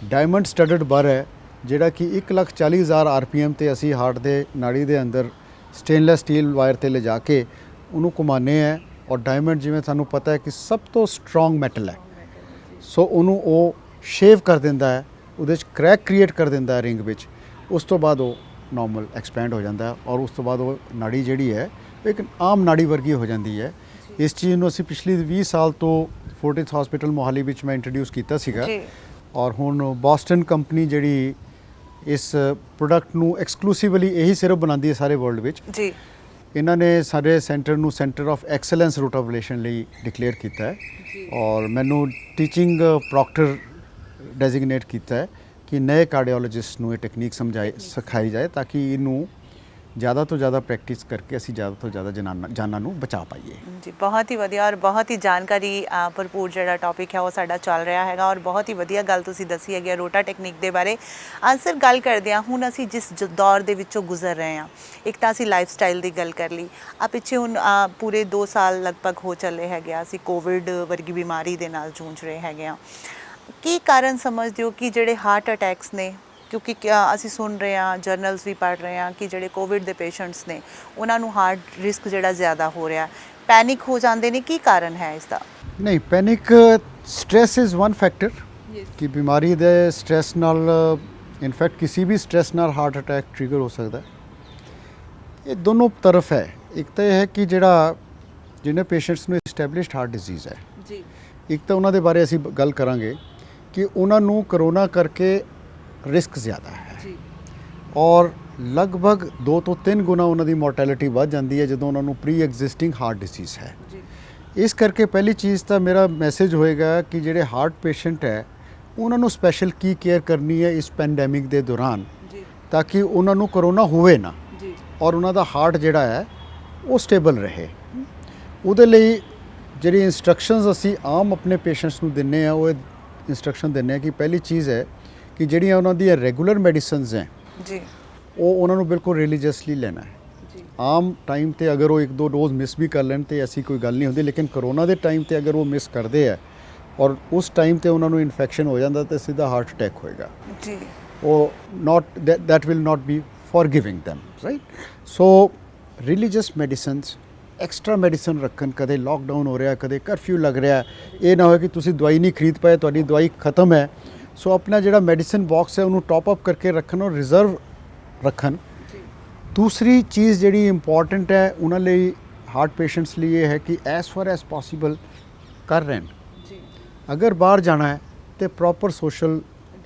Speaker 2: ਡਾਇਮੰਡ ਸਟੱਡਡ ਬਰ ਹੈ, ਜਿਹੜਾ ਕਿ 1,40,000 RPM ਤੇ ਅਸੀਂ ਹਾਰਟ ਦੇ ਨਾੜੀ ਦੇ ਅੰਦਰ ਸਟੇਨਲੈਸ ਸਟੀਲ ਵਾਇਰ ਤੇ ਲਿਜਾ ਕੇ ਉਹਨੂੰ ਘੁਮਾਉਂਦੇ ਹੈ। ਔਰ ਡਾਇਮੰਡ ਜਿਵੇਂ ਸਾਨੂੰ ਪਤਾ ਹੈ ਕਿ ਸਭ ਤੋਂ ਸਟਰੋਂਗ ਮੈਟਲ ਹੈ, ਸੋ ਉਹਨੂੰ ਉਹ ਸ਼ੇਵ ਕਰ ਦਿੰਦਾ ਹੈ, ਉਹਦੇ 'ਚ ਕਰੈਕ ਕ੍ਰੀਏਟ ਕਰ ਦਿੰਦਾ ਹੈ ਰਿੰਗ ਵਿੱਚ। ਉਸ ਤੋਂ ਬਾਅਦ ਉਹ ਨਾਰਮਲ ਐਕਸਪੈਂਡ ਹੋ ਜਾਂਦਾ ਹੈ ਔਰ ਉਸ ਤੋਂ ਬਾਅਦ ਉਹ ਨਾੜੀ ਜਿਹੜੀ ਹੈ ਇੱਕ ਆਮ ਨਾੜੀ ਵਰਗੀ ਹੋ ਜਾਂਦੀ ਹੈ। ਇਸ ਚੀਜ਼ ਨੂੰ ਅਸੀਂ ਪਿਛਲੀ 20 ਸਾਲ ਤੋਂ ਫੋਰਟਿਸ ਹਸਪੀਟਲ ਮੋਹਾਲੀ ਵਿੱਚ ਮੈਂ ਇੰਟਰੋਡਿਊਸ ਕੀਤਾ ਸੀਗਾ। ਔਰ ਹੁਣ ਬੋਸਟਨ ਕੰਪਨੀ ਜਿਹੜੀ ਇਸ ਪ੍ਰੋਡਕਟ ਨੂੰ ਐਕਸਕਲੂਸਿਵਲੀ ਇਹੀ ਸਿਰਫ ਬਣਾਉਂਦੀ ਹੈ ਸਾਰੇ ਵਰਲਡ ਵਿੱਚ
Speaker 1: ਜੀ।
Speaker 2: ਇਹਨਾਂ ਨੇ ਸਾਡੇ ਸੈਂਟਰ ਨੂੰ ਸੈਂਟਰ ਆਫ ਐਕਸਲੈਂਸ ਰੋਟਾਬਲੇਸ਼ਨ ਲਈ ਡਿਕਲੇਅਰ ਕੀਤਾ ਹੈ ਔਰ ਮੈਨੂੰ ਟੀਚਿੰਗ ਪ੍ਰੋਕਟਰ ਡੈਜ਼ਿਗਨੇਟ ਕੀਤਾ ਹੈ ਕਿ ਨਏ ਕਾਰਡੀਓਲੋਜਿਸਟ ਨੂੰ ਇਹ ਟੈਕਨੀਕ ਸਿਖਾਈ ਜਾਏ ਤਾਂ ਕਿ ਇਹਨੂੰ ਜ਼ਿਆਦਾ ਤੋਂ ਜ਼ਿਆਦਾ ਪ੍ਰੈਕਟਿਸ ਕਰਕੇ ਅਸੀਂ ਜ਼ਿਆਦਾ ਤੋਂ ਜ਼ਿਆਦਾ ਜਾਨਾਂ ਨੂੰ ਬਚਾ ਪਾਈਏ।
Speaker 1: ਜੀ ਬਹੁਤ ਹੀ ਵਧੀਆ ਔਰ ਬਹੁਤ ਹੀ ਜਾਣਕਾਰੀ ਭਰਪੂਰ ਜਿਹੜਾ ਟੌਪਿਕ ਹੈ ਉਹ ਸਾਡਾ ਚੱਲ ਰਿਹਾ ਹੈਗਾ ਔਰ ਬਹੁਤ ਹੀ ਵਧੀਆ ਗੱਲ ਤੁਸੀਂ ਦੱਸੀ ਹੈਗੀ ਰੋਟਾ ਟੈਕਨੀਕ ਦੇ ਬਾਰੇ। ਸਰ ਗੱਲ ਕਰਦੇ ਹਾਂ ਹੁਣ ਅਸੀਂ ਜਿਸ ਦੌਰ ਦੇ ਵਿੱਚੋਂ ਗੁਜ਼ਰ ਰਹੇ ਹਾਂ, ਇੱਕ ਤਾਂ ਅਸੀਂ ਲਾਈਫ ਸਟਾਈਲ ਦੀ ਗੱਲ ਕਰ ਲਈ, ਪਿੱਛੇ ਹੁਣ ਪੂਰੇ 2 ਸਾਲ ਲਗਭਗ ਹੋ ਚੱਲੇ ਹੈਗੇ, ਅਸੀਂ ਕੋਵਿਡ ਵਰਗੀ ਬਿਮਾਰੀ ਦੇ ਨਾਲ ਜੂਝ ਰਹੇ ਹੈਗੇ ਹਾਂ। ਕੀ ਕਾਰਨ ਸਮਝਦੇ ਹੋ ਕਿ ਜਿਹੜੇ ਹਾਰਟ ਅਟੈਕਸ ਨੇ, ਕਿਉਂਕਿ ਅਸੀਂ ਸੁਣ ਰਹੇ ਹਾਂ, ਜਰਨਲਸ ਵੀ ਪੜ੍ਹ ਰਹੇ ਹਾਂ ਕਿ ਜਿਹੜੇ ਕੋਵਿਡ ਦੇ ਪੇਸ਼ੈਂਟਸ ਨੇ ਉਹਨਾਂ ਨੂੰ ਹਾਰਟ ਰਿਸਕ ਜਿਹੜਾ ਜ਼ਿਆਦਾ ਹੋ ਰਿਹਾ, ਪੈਨਿਕ ਹੋ ਜਾਂਦੇ ਨੇ, ਕੀ ਕਾਰਨ ਹੈ ਇਸ ਦਾ?
Speaker 2: ਨਹੀਂ panic stress is one factor ਕਿ ਬਿਮਾਰੀ ਦੇ ਸਟ੍ਰੈਸ ਨਾਲ ਇਨਫੈਕਟ ਕਿਸੇ ਵੀ ਸਟ੍ਰੈਸ ਨਾਲ ਹਾਰਟ ਅਟੈਕ ਟ੍ਰਿਗਰ ਹੋ ਸਕਦਾ ਹੈ। ਇਹ ਦੋਨੋਂ ਤਰਫ ਹੈ। ਇੱਕ ਤਾਂ ਇਹ ਹੈ ਕਿ ਜਿਹੜਾ ਜਿਹਨੇ ਪੇਸ਼ੈਂਟਸ ਨੂੰ ਐਸਟੈਬਲਿਸ਼ਡ ਹਾਰਟ ਡਿਜ਼ੀਜ਼ ਹੈ
Speaker 1: ਜੀ,
Speaker 2: ਇੱਕ ਤਾਂ ਉਹਨਾਂ ਦੇ ਬਾਰੇ ਅਸੀਂ ਗੱਲ ਕਰਾਂਗੇ ਕਿ ਉਹਨਾਂ ਨੂੰ ਕਰੋਨਾ ਕਰਕੇ ਰਿਸਕ ਜ਼ਿਆਦਾ ਹੈ
Speaker 1: ਜੀ,
Speaker 2: ਔਰ ਲਗਭਗ 2 ਤੋਂ 3 ਗੁਣਾ ਉਹਨਾਂ ਦੀ ਮੋਰਟੈਲਿਟੀ ਵੱਧ ਜਾਂਦੀ ਹੈ ਜਦੋਂ ਉਹਨਾਂ ਨੂੰ ਪ੍ਰੀ ਐਗਜ਼ਿਸਟਿੰਗ ਹਾਰਟ ਡਿਜ਼ੀਜ਼ ਹੈ।
Speaker 1: ਜੀ,
Speaker 2: ਇਸ ਕਰਕੇ ਪਹਿਲੀ ਚੀਜ਼ ਤਾਂ ਮੇਰਾ ਮੈਸੇਜ ਹੋਏਗਾ ਕਿ ਜਿਹੜੇ ਹਾਰਟ ਪੇਸ਼ੈਂਟ ਹੈ ਉਹਨਾਂ ਨੂੰ ਸਪੈਸ਼ਲ ਕੀ ਕੇਅਰ ਕਰਨੀ ਹੈ ਇਸ ਪੈਂਡੈਮਿਕ ਦੇ ਦੌਰਾਨ,
Speaker 1: ਜੀ,
Speaker 2: ਤਾਂ ਕਿ ਉਹਨਾਂ ਨੂੰ ਕਰੋਨਾ ਹੋਵੇ ਨਾ
Speaker 1: ਜੀ,
Speaker 2: ਔਰ ਉਹਨਾਂ ਦਾ ਹਾਰਟ ਜਿਹੜਾ ਹੈ ਉਹ ਸਟੇਬਲ ਰਹੇ। ਉਹਦੇ ਲਈ ਜਿਹੜੀ ਇਨਸਟਰਕਸ਼ਨਸ ਅਸੀਂ ਆਮ ਆਪਣੇ ਪੇਸ਼ੈਂਟਸ ਨੂੰ ਦਿੰਦੇ ਆ ਉਹ ਇਨਸਟਰਕਸ਼ਨ ਦਿੰਦੇ ਆ ਕਿ ਪਹਿਲੀ ਚੀਜ਼ ਹੈ ਕਿ ਜਿਹੜੀਆਂ ਉਹਨਾਂ ਦੀਆਂ ਰੈਗੂਲਰ ਮੈਡੀਸਿਨਸ ਹੈ
Speaker 1: ਜੀ,
Speaker 2: ਉਹ ਉਹਨਾਂ ਨੂੰ ਬਿਲਕੁਲ ਰਿਲੀਜੀਅਸਲੀ ਲੈਣਾ ਹੈ।
Speaker 1: ਜੀ,
Speaker 2: ਆਮ ਟਾਈਮ ਤੇ ਅਗਰ ਉਹ 1-2 ਡੋਜ਼ ਮਿਸ ਵੀ ਕਰ ਲੈਣ ਤੇ ਐਸੀ ਕੋਈ ਗੱਲ ਨਹੀਂ ਹੁੰਦੀ, ਲੇਕਿਨ ਕਰੋਨਾ ਦੇ ਟਾਈਮ ਤੇ ਅਗਰ ਉਹ ਮਿਸ ਕਰਦੇ ਆ ਔਰ ਉਸ ਟਾਈਮ ਤੇ ਉਹਨਾਂ ਨੂੰ ਇਨਫੈਕਸ਼ਨ ਹੋ ਜਾਂਦਾ ਤੇ ਸਿੱਧਾ ਹਾਰਟ ਅਟੈਕ ਹੋਏਗਾ।
Speaker 1: ਜੀ,
Speaker 2: ਉਹ ਨਾਟ that will not be forgiving them, right? So religious medicines, extra medicine ਰੱਖਣ, ਕਦੇ ਲੋਕਡਾਊਨ ਹੋ ਰਿਹਾ ਕਦੇ ਕਰਫਿਊ ਲੱਗ ਰਿਹਾ, ਇਹ ਨਾ ਹੋਏ ਕਿ ਤੁਸੀਂ ਦਵਾਈ ਨਹੀਂ ਖਰੀਦ ਪਾਏ, ਤੁਹਾਡੀ ਦਵਾਈ ਖਤਮ ਹੈ। ਸੋ ਆਪਣਾ ਜਿਹੜਾ ਮੈਡੀਸਨ ਬਾਕਸ ਹੈ ਉਹਨੂੰ ਟੌਪ ਅਪ ਕਰਕੇ ਰੱਖਣ ਔਰ ਰਿਜ਼ਰਵ ਰੱਖਣ। ਦੂਸਰੀ ਚੀਜ਼ ਜਿਹੜੀ ਇੰਪੋਰਟੈਂਟ ਹੈ ਉਹਨਾਂ ਲਈ ਹਾਰਟ ਪੇਸ਼ੈਂਟਸ ਲਈ ਇਹ ਹੈ ਕਿ ਐਸ ਫਾਰ ਐਸ ਪੋਸੀਬਲ ਕਰ ਰਹਿਣ।
Speaker 1: ਜੀ,
Speaker 2: ਅਗਰ ਬਾਹਰ ਜਾਣਾ ਹੈ ਤੇ ਪ੍ਰੋਪਰ ਸੋਸ਼ਲ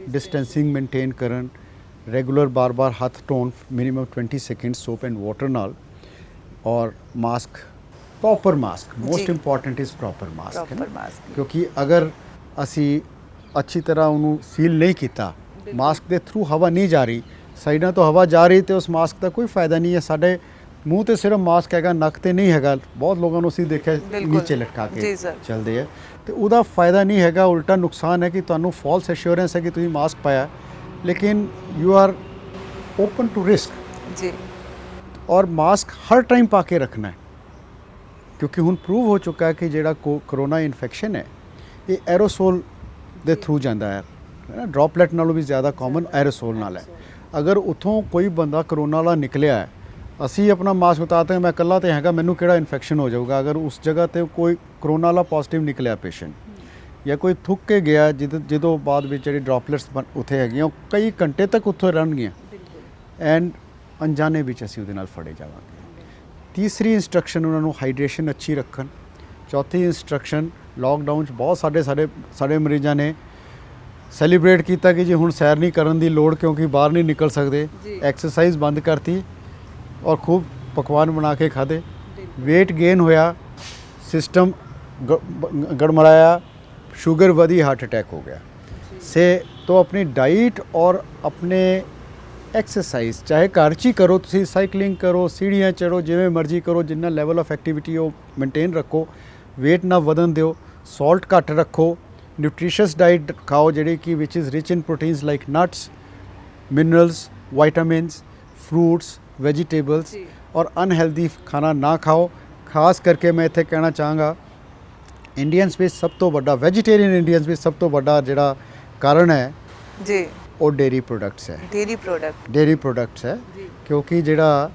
Speaker 2: ਡਿਸਟੈਂਸਿੰਗ ਮੇਨਟੇਨ ਕਰਨ, ਰੈਗੂਲਰ ਬਾਰ-ਬਾਰ ਹੱਥ ਧੋਣ minimum 20 second soap and water ਨਾਲ, ਔਰ mask, proper mask, most important is proper mask.
Speaker 1: Proper mask,
Speaker 2: ਕਿਉਂਕਿ ਅਗਰ ਅਸੀਂ ਅੱਛੀ ਤਰ੍ਹਾਂ ਉਹਨੂੰ ਸੀਲ ਨਹੀਂ ਕੀਤਾ, ਮਾਸਕ ਦੇ ਥਰੂ ਹਵਾ ਨਹੀਂ ਜਾ ਰਹੀ, ਸਾਈਡਾਂ ਤੋਂ ਹਵਾ ਜਾ ਰਹੀ ਤੇ ਉਸ ਮਾਸਕ ਦਾ ਕੋਈ ਫਾਇਦਾ ਨਹੀਂ ਹੈ। ਸਾਡੇ ਮੂੰਹ ਤੇ ਸਿਰਫ ਮਾਸਕ ਹੈਗਾ, ਨੱਕ ਤੇ ਨਹੀਂ ਹੈਗਾ। ਬਹੁਤ ਲੋਕਾਂ ਨੂੰ ਅਸੀਂ ਦੇਖਿਆ
Speaker 1: ਬਿਲਕੁਲ।
Speaker 2: ਨੀਚੇ ਲਟਕਾ
Speaker 1: ਜੀ
Speaker 2: ਕੇ
Speaker 1: ਸਰ।
Speaker 2: ਚੱਲਦੇ ਆ ਤੇ ਉਹਦਾ ਫਾਇਦਾ ਨਹੀਂ ਹੈਗਾ, ਉਲਟਾ ਨੁਕਸਾਨ ਹੈ ਕਿ ਤੁਹਾਨੂੰ ਫਾਲਸ ਐਸ਼ੋਰੈਂਸ ਹੈ ਕਿ ਤੁਸੀਂ ਮਾਸਕ ਪਾਇਆ, ਲੇਕਿਨ you are open to risk.
Speaker 1: ਜੀ,
Speaker 2: ਔਰ ਮਾਸਕ ਹਰ ਟਾਈਮ ਪਾ ਕੇ ਰੱਖਣਾ ਹੈ ਕਿਉਂਕਿ ਹੁਣ ਪ੍ਰੂਵ ਹੋ ਚੁੱਕਾ ਹੈ ਕਿ ਜਿਹੜਾ ਕਰੋਨਾ ਇਨਫੈਕਸ਼ਨ ਹੈ ਇਹ ਐਰੋਸੋਲ ਦੇ ਥਰੂ ਜਾਂਦਾ ਹੈ ਨਾ, ਡ੍ਰੌਪਲੇਟ ਨਾਲੋਂ ਵੀ ਜ਼ਿਆਦਾ ਕਾਮਨ ਐਰੋਸੋਲ ਨਾਲ ਹੈ। ਅਗਰ ਉੱਥੋਂ ਕੋਈ ਬੰਦਾ ਕਰੋਨਾ ਵਾਲਾ ਨਿਕਲਿਆ ਹੈ, ਅਸੀਂ ਆਪਣਾ ਮਾਸਕ ਉਤਾਰਦੇ ਮੈਂ ਇਕੱਲਾ ਤੇ ਹੈਗਾ, ਮੈਨੂੰ ਕਿਹੜਾ ਇਨਫੈਕਸ਼ਨ ਹੋ ਜਾਊਗਾ। ਅਗਰ ਉਸ ਜਗ੍ਹਾ ਤੇ ਕੋਈ ਕਰੋਨਾ ਵਾਲਾ ਪੋਜ਼ਿਟਿਵ ਨਿਕਲਿਆ ਪੇਸ਼ੈਂਟ ਜਾਂ ਕੋਈ ਥੁੱਕ ਕੇ ਗਿਆ ਜਦੋਂ ਬਾਅਦ ਵਿੱਚ ਜਿਹੜੀ ਡ੍ਰੌਪਲੇਟਸ ਉੱਥੇ ਹੈਗੀਆਂ ਉਹ ਕਈ ਘੰਟੇ ਤੱਕ ਉੱਥੇ ਰਹਿਣਗੀਆਂ ਐਂਡ ਅਣਜਾਣੇ ਵਿੱਚ ਅਸੀਂ ਉਹਦੇ ਨਾਲ ਫੜੇ ਜਾਵਾਂਗੇ। ਤੀਸਰੀ ਇੰਸਟਰਕਸ਼ਨ ਉਹਨਾਂ ਨੂੰ ਹਾਈਡਰੇਸ਼ਨ ਅੱਛੀ ਰੱਖਣ। ਚੌਥੀ ਇੰਸਟਰਕਸ਼ਨ, ਲੋਕਡਾਊਨ 'ਚ ਬਹੁਤ ਸਾਡੇ ਮਰੀਜ਼ਾਂ ਨੇ ਸੈਲੀਬ੍ਰੇਟ ਕੀਤਾ ਕਿ ਜੀ ਹੁਣ ਸੈਰ ਨਹੀਂ ਕਰਨ ਦੀ ਲੋੜ ਕਿਉਂਕਿ ਬਾਹਰ ਨਹੀਂ ਨਿਕਲ ਸਕਦੇ, ਐਕਸਰਸਾਈਜ਼ ਬੰਦ ਕਰਤੀ ਔਰ ਖੂਬ ਪਕਵਾਨ ਬਣਾ ਕੇ ਖਾਦੇ, weight gain ਹੋਇਆ, ਸਿਸਟਮ गड़बड़ाया, शुगर वधी, हार्ट अटैक हो गया से। तो अपनी डाइट और अपने एक्सरसाइज चाहे घर च ही करो, तुसी साइकलिंग करो, सीढ़ियाँ चढ़ो, जिवें मर्जी करो, जिन्ना लैवल ऑफ एक्टिविटी वो मेनटेन रखो, वेट ना वधन दिओ, सॉल्ट घट रखो, न्यूट्रिशियस डाइट खाओ जिहड़ी कि which is rich in proteins like nuts, minerals, vitamins, fruits, vegetables, और अनहेल्दी खाना ना खाओ। खास करके मैं इत्थे कहना चाहांगा इंडियंस ਵਿੱਚ ਸਭ ਤੋਂ ਵੱਡਾ ਵੈਜੀਟੇਰੀਅਨ ਇੰਡੀਅਨਸ ਵਿੱਚ ਸਭ ਤੋਂ ਵੱਡਾ ਜਿਹੜਾ ਕਾਰਨ ਹੈ
Speaker 1: ਜੀ
Speaker 2: ਉਹ ਡੇਰੀ ਪ੍ਰੋਡਕਟਸ ਹੈ। ਡੇਰੀ ਪ੍ਰੋਡਕਟਸ ਹੈ ਕਿਉਂਕਿ ਜਿਹੜਾ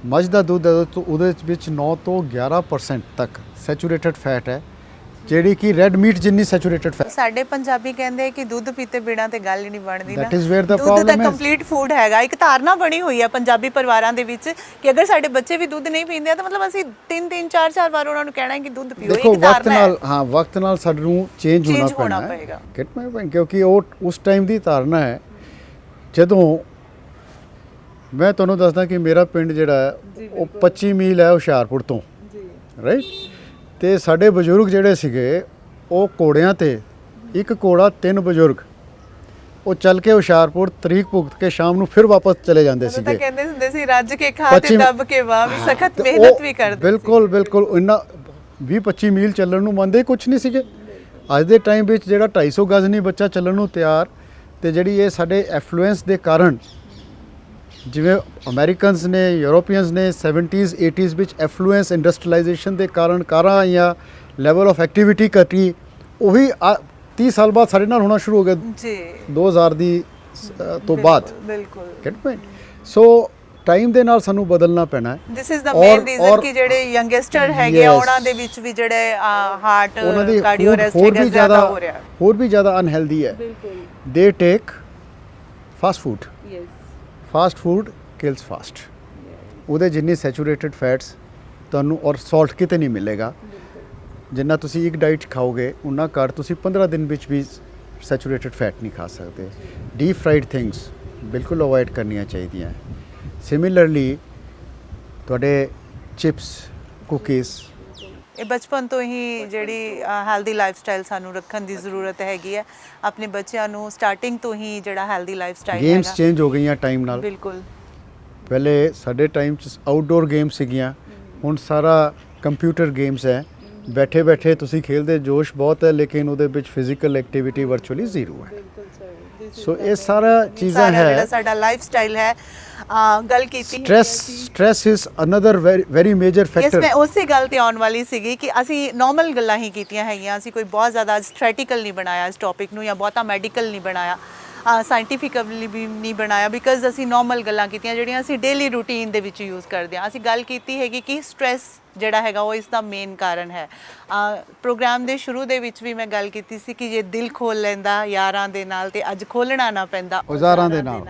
Speaker 2: ਮੱਝ ਦਾ ਦੁੱਧ ਹੈ ਉਹਦੇ ਵਿੱਚ 9 ਤੋਂ 11% ਤੱਕ ਸੈਚੂਰੇਟਡ ਫੈਟ ਹੈ, ਜਿਹੜੀ ਕਿ ਰੈੱਡ ਮੀਟ ਜਿੰਨੀ ਸੈਚੂਰੇਟਡ ਫੈਟ।
Speaker 1: ਸਾਡੇ ਪੰਜਾਬੀ ਕਹਿੰਦੇ ਕਿ ਦੁੱਧ ਪੀਤੇ ਬਿਨਾਂ ਤੇ ਗੱਲ ਹੀ ਨਹੀਂ ਬਣਦੀ ਨਾ।
Speaker 2: ਦੈਟ ਇਜ਼ ਵੇਅਰ ਦਾ
Speaker 1: ਦੁੱਧ
Speaker 2: ਪ੍ਰੋਬਲਮ
Speaker 1: ਤਾਂ
Speaker 2: ਹੈ।
Speaker 1: ਕੰਪਲੀਟ ਫੂਡ ਹੈਗਾ। ਇੱਕ ਧਾਰਨਾ ਬਣੀ ਹੋਈ ਹੈ ਪੰਜਾਬੀ ਪਰਿਵਾਰਾਂ ਦੇ ਵਿੱਚ ਕਿ ਅਗਰ ਸਾਡੇ ਬੱਚੇ ਵੀ ਦੁੱਧ ਨਹੀਂ ਪੀਂਦੇ ਤਾਂ ਮਤਲਬ ਅਸੀਂ 3-3 4-4 ਵਾਰ ਉਹਨਾਂ ਨੂੰ ਕਹਿਣਾ ਹੈ ਕਿ ਦੁੱਧ ਪੀਓ।
Speaker 2: ਦੇਖੋ
Speaker 1: ਇੱਕ ਧਾਰਨਾ ਹੈ।
Speaker 2: ਵਕਤ ਨਾਲ ਸਾਨੂੰ ਚੇਂਜ ਹੋਣਾ ਪੈਣਾ ਹੈ ਕਿਉਂਕਿ ਉਹ ਉਸ ਟਾਈਮ ਦੀ ਧਾਰਨਾ ਹੈ ਜਦੋਂ ਮੈਂ ਤੁਹਾਨੂੰ ਦੱਸਦਾ ਕਿ ਮੇਰਾ ਪਿੰਡ ਜਿਹੜਾ ਹੈ ਉਹ 25 ਮੀਲ ਹੈ ਹੁਸ਼ਿਆਰਪੁਰ ਤੋਂ, ਰਾਈਟ। ਤੇ ਸਾਡੇ ਬਜ਼ੁਰਗ ਜਿਹੜੇ ਸੀਗੇ ਉਹ ਘੋੜਿਆਂ ਤੇ, ਇੱਕ ਘੋੜਾ 3 ਬਜ਼ੁਰਗ, ਉਹ ਚੱਲ ਕੇ ਹੁਸ਼ਿਆਰਪੁਰ ਤਰੀਕ ਭੁਗਤ ਕੇ ਸ਼ਾਮ ਨੂੰ ਫਿਰ ਵਾਪਸ ਚਲੇ ਜਾਂਦੇ ਸੀਗੇ।
Speaker 1: ਤਾਂ ਕਹਿੰਦੇ ਹੁੰਦੇ ਸੀ ਰੱਜ ਕੇ ਖਾ ਤੇ ਦੱਬ ਕੇ ਵਾਹ, ਵੀ ਸਖਤ ਮਿਹਨਤ ਵੀ ਕਰਦੇ।
Speaker 2: ਬਿਲਕੁਲ ਇੰਨਾ 20-25 ਮੀਲ ਚੱਲਣ ਨੂੰ ਮੰਨਦੇ ਕੁਝ ਨਹੀਂ ਸੀਗੇ। ਅੱਜ ਦੇ ਟਾਈਮ ਵਿੱਚ ਜਿਹੜਾ 250 ਗਜ਼ ਨਹੀਂ ਬੱਚਾ ਚੱਲਣ ਨੂੰ ਤਿਆਰ। ਤੇ ਜਿਹੜੀ ਇਹ ਸਾਡੇ ਐਫਲੂਐਂਸ ਦੇ ਕਾਰਨ, ਜਿਵੇਂ ਅਮਰੀਕਨਸ ਨੇ, ਯੂਰੋਪੀਅਨਸ ਨੇ 70s 80s ਵਿੱਚ ਐਫਲੂਐਂਸ ਇੰਡਸਟਰੀਲਾਈਜੇਸ਼ਨ ਦੇ ਕਾਰਨ ਕਾਰਾਂ ਆਈਆਂ, ਲੈਵਲ ਆਫ ਐਕਟੀਵਿਟੀ ਘਟੀ, ਉਹੀ 30 ਸਾਲ ਬਾਅਦ ਸਾਡੇ ਨਾਲ ਹੋਣਾ ਸ਼ੁਰੂ ਹੋ ਗਿਆ ਜੀ 2000 ਦੀ ਤੋਂ ਬਾਅਦ।
Speaker 1: ਬਿਲਕੁਲ
Speaker 2: ਸੋ ਟਾਈਮ ਦੇ ਨਾਲ ਸਾਨੂੰ ਬਦਲਣਾ ਪੈਣਾ ਹੈ।
Speaker 1: This is the main reason ਕਿ ਜਿਹੜੇ ਯੰਗਸਟਰ ਹੈਗੇ ਉਹਨਾਂ ਦੇ ਵਿੱਚ ਵੀ ਜਿਹੜੇ ਹਾਰਟ ਕਾਰਡੀਓਰੈਸਟ ਜ਼ਿਆਦਾ ਹੋ ਰਿਹਾ,
Speaker 2: ਹੋਰ ਵੀ ਜ਼ਿਆਦਾ ਅਨਹੈਲਦੀ ਹੈ।
Speaker 1: ਬਿਲਕੁਲ
Speaker 2: they take fast food,
Speaker 1: yes
Speaker 2: fast food kills fast. ਉਹਦੇ ਜਿੰਨੀ ਸੈਚੂਰੇਟਡ ਫੈਟਸ ਤੁਹਾਨੂੰ ਔਰ ਸਾਲਟ ਕਿਤੇ ਨਹੀਂ ਮਿਲੇਗਾ। ਜਿੰਨਾ ਤੁਸੀਂ ਇੱਕ ਡਾਈਟ ਖਾਓਗੇ ਉਨਾ ਘੱਟ ਤੁਸੀਂ 15 ਦਿਨ ਵਿੱਚ ਵੀ ਸੈਚੂਰੇਟਡ ਫੈਟ ਨਹੀਂ ਖਾ ਸਕਦੇ। ਡੀਪ ਫਰਾਈਡ ਥਿੰਗਸ ਬਿਲਕੁਲ ਅਵੋਇਡ ਕਰਨੀਆਂ ਚਾਹੀਦੀਆਂ। ਸਿਮਿਲਰਲੀ ਤੁਹਾਡੇ ਚਿਪਸ, ਕੁਕੀਜ਼,
Speaker 1: ਇਹ ਬਚਪਨ ਤੋਂ ਹੀ ਜਿਹੜੀ ਹੈਲਦੀ ਲਾਈਫ ਸਟਾਈਲ ਸਾਨੂੰ ਰੱਖਣ ਦੀ ਜ਼ਰੂਰਤ ਹੈਗੀ ਹੈ। ਆਪਣੇ ਬੱਚਿਆਂ ਨੂੰ ਸਟਾਰਟਿੰਗ ਤੋਂ ਹੀ ਜਿਹੜਾ ਹੈਲਦੀ ਲਾਈਫ ਸਟਾਈਲ ਹੈਗਾ।
Speaker 2: ਗੇਮਸ ਚੇਂਜ ਹੋ ਗਈਆਂ ਟਾਈਮ ਨਾਲ।
Speaker 1: ਬਿਲਕੁਲ
Speaker 2: ਪਹਿਲੇ ਸਾਡੇ ਟਾਈਮ 'ਚ ਆਊਟਡੋਰ ਗੇਮਸ ਸੀਗੀਆਂ, ਹੁਣ ਸਾਰਾ ਕੰਪਿਊਟਰ ਗੇਮਸ ਹੈ। ਬੈਠੇ ਬੈਠੇ ਤੁਸੀਂ ਖੇਲਦੇ, ਜੋਸ਼ ਬਹੁਤ ਹੈ ਲੇਕਿਨ ਉਹਦੇ ਵਿੱਚ ਫਿਜ਼ੀਕਲ ਐਕਟੀਵਿਟੀ ਵਰਚੁਅਲੀ ਜ਼ੀਰੋ ਹੈ। ਸੋ ਇਹ ਸਾਰਾ ਚੀਜ਼ਾਂ ਹੈ
Speaker 1: ਜਿਹੜਾ ਸਾਡਾ ਲਾਈਫ ਸਟਾਈਲ ਹੈ। ਗੱਲ ਕੀਤੀ
Speaker 2: stress is another very major factor.
Speaker 1: ਮੈਂ ਉਸੇ ਗੱਲ ਤੇ ਆਉਣ ਵਾਲੀ ਸੀਗੀ ਕਿ ਅਸੀਂ ਨਾਰਮਲ ਗੱਲਾਂ ਹੀ ਕੀਤੀਆਂ ਹੈਗੀਆਂ, ਅਸੀਂ ਕੋਈ ਬਹੁਤ ਜ਼ਿਆਦਾ ਸਟ੍ਰੈਟੀਕਲ ਨਹੀਂ ਬਣਾਇਆ ਇਸ ਟੌਪਿਕ ਨੂੰ, ਜਾਂ ਬਹੁਤਾ ਮੈਡੀਕਲ ਨਹੀਂ ਬਣਾਇਆ, ਸਾਇੰਟੀਫਿਕਲੀ ਵੀ ਨਹੀਂ ਬਣਾਇਆ, ਬਿਕਾਜ਼ ਅਸੀਂ ਨਾਰਮਲ ਗੱਲਾਂ ਕੀਤੀਆਂ ਜਿਹੜੀਆਂ ਅਸੀਂ ਡੇਲੀ ਰੂਟੀਨ ਦੇ ਵਿੱਚ ਯੂਜ਼ ਕਰਦੇ ਹਾਂ। ਅਸੀਂ ਗੱਲ ਕੀਤੀ ਹੈਗੀ ਕਿ ਸਟ੍ਰੈਸ ਜਿਹੜਾ ਹੈਗਾ ਉਹ ਇਸ ਦਾ ਮੇਨ ਕਾਰਨ ਹੈ। ਪ੍ਰੋਗਰਾਮ ਦੇ ਸ਼ੁਰੂ ਦੇ ਵਿੱਚ ਵੀ ਮੈਂ ਗੱਲ ਕੀਤੀ ਸੀ ਕਿ ਜੇ ਦਿਲ ਖੋਲ ਲੈਂਦਾ ਯਾਰਾਂ ਦੇ ਨਾਲ ਤੇ ਅੱਜ ਖੋਲਣਾ ਨਾ ਪੈਂਦਾ
Speaker 2: ਔਜ਼ਾਰਾਂ ਦੇ ਨਾਲ।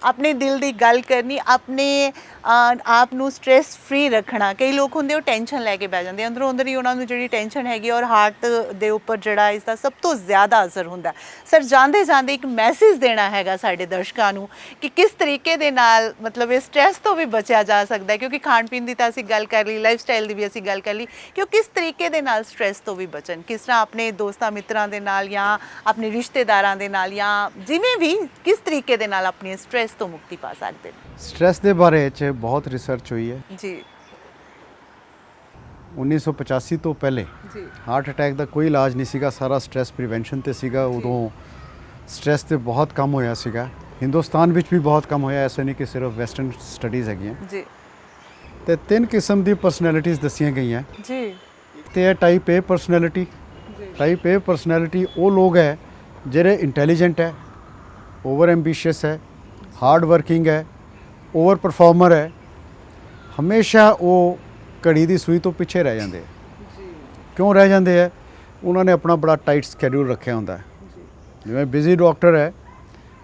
Speaker 1: ਆਪਣੇ ਦਿਲ ਦੀ ਗੱਲ ਕਰਨੀ, ਆਪਣੇ ਆਪ ਨੂੰ ਸਟ੍ਰੈਸ ਫ੍ਰੀ ਰੱਖਣਾ। ਕਈ ਲੋਕ ਹੁੰਦੇ ਉਹ ਟੈਨਸ਼ਨ ਲੈ ਕੇ ਬਹਿ ਜਾਂਦੇ, ਅੰਦਰੋਂ ਅੰਦਰ ਹੀ ਉਹਨਾਂ ਨੂੰ ਜਿਹੜੀ ਟੈਨਸ਼ਨ ਹੈਗੀ ਔਰ ਹਾਰਟ ਦੇ ਉੱਪਰ ਜਿਹੜਾ ਇਸ ਦਾ ਸਭ ਤੋਂ ਜ਼ਿਆਦਾ ਅਸਰ ਹੁੰਦਾ। ਸਰ ਜਾਂਦੇ ਜਾਂਦੇ ਇੱਕ ਮੈਸੇਜ ਦੇਣਾ ਹੈਗਾ ਸਾਡੇ ਦਰਸ਼ਕਾਂ ਨੂੰ ਕਿ ਕਿਸ ਤਰੀਕੇ ਦੇ ਨਾਲ ਮਤਲਬ ਇਹ ਸਟ੍ਰੈਸ ਤੋਂ ਵੀ ਬਚਿਆ ਜਾ ਸਕਦਾ ਹੈ, ਕਿਉਂਕਿ ਖਾਣ ਪੀਣ ਦੀ ਤਾਂ ਅਸੀਂ ਗੱਲ ਕਰ ਲਈ, ਲਾਈਫ ਸਟਾਈਲ ਦੀ ਵੀ ਅਸੀਂ ਗੱਲ ਕਰ ਲਈ, ਕਿ ਉਹ ਕਿਸ ਤਰੀਕੇ ਦੇ ਨਾਲ ਸਟ੍ਰੈਸ ਤੋਂ ਵੀ ਬਚਣ, ਕਿਸ ਤਰ੍ਹਾਂ ਆਪਣੇ ਦੋਸਤਾਂ ਮਿੱਤਰਾਂ ਦੇ ਨਾਲ ਜਾਂ ਆਪਣੇ ਰਿਸ਼ਤੇਦਾਰਾਂ ਦੇ ਨਾਲ ਜਾਂ ਜਿਵੇਂ ਵੀ ਕਿਸ ਤਰੀਕੇ ਦੇ ਨਾਲ ਆਪਣੀ ਸਟ੍ਰੈਸ ਤੋਂ ਮੁਕਤੀ ਪਾ ਸਕਦੇ ਨੇ।
Speaker 2: ਸਟ੍ਰੈਸ ਦੇ ਬਾਰੇ 'ਚ ਬਹੁਤ ਰਿਸਰਚ ਹੋਈ ਹੈ
Speaker 1: ਜੀ।
Speaker 2: 1985 ਤੋਂ ਪਹਿਲੇ
Speaker 1: ਜੀ
Speaker 2: ਹਾਰਟ ਅਟੈਕ ਦਾ ਕੋਈ ਇਲਾਜ ਨਹੀਂ ਸੀਗਾ, ਸਾਰਾ ਸਟ੍ਰੈਸ ਪ੍ਰੀਵੈਂਸ਼ਨ ਤੇ ਸੀਗਾ। ਉਦੋਂ ਸਟ੍ਰੈਸ ਤੇ ਬਹੁਤ ਕੰਮ ਹੋਇਆ ਸੀਗਾ, ਹਿੰਦੁਸਤਾਨ ਵਿੱਚ ਵੀ ਬਹੁਤ ਕੰਮ ਹੋਇਆ, ਐਸਾ ਨਹੀਂ ਕਿ ਸਿਰਫ ਵੈਸਟਰਨ ਸਟੱਡੀਜ਼ ਹੈਗੀਆਂ।
Speaker 1: ਜੀ
Speaker 2: ਤੇ 3 ਕਿਸਮ ਦੀ ਪਰਸਨੈਲਿਟੀਜ਼ ਦੱਸੀਆਂ ਗਈਆਂ
Speaker 1: ਜੀ।
Speaker 2: ਤੇ ਇਹ ਟਾਈਪ ਏ ਪਰਸਨੈਲਿਟੀ। ਟਾਈਪ ਏ ਪਰਸਨੈਲਿਟੀ ਉਹ ਲੋਕ ਹੈ ਜਿਹੜੇ ਇੰਟੈਲੀਜੈਂਟ ਹੈ, ਓਵਰ ਐਂਬੀਸ਼ੀਅਸ ਹੈ, ਹਾਰਡ ਵਰਕਿੰਗ ਹੈ, ਓਵਰ ਪਰਫਾਰਮਰ ਹੈ। ਹਮੇਸ਼ਾ ਉਹ ਘੜੀ ਦੀ ਸੂਈ ਤੋਂ ਪਿੱਛੇ ਰਹਿ ਜਾਂਦੇ ਹੈ। ਕਿਉਂ ਰਹਿ ਜਾਂਦੇ ਹੈ? ਉਹਨਾਂ ਨੇ ਆਪਣਾ ਬੜਾ ਟਾਈਟ ਸਕੈਡਿਊਲ ਰੱਖਿਆ ਹੁੰਦਾ ਹੈ। ਜਿਵੇਂ ਬਿਜ਼ੀ ਡਾਕਟਰ ਹੈ,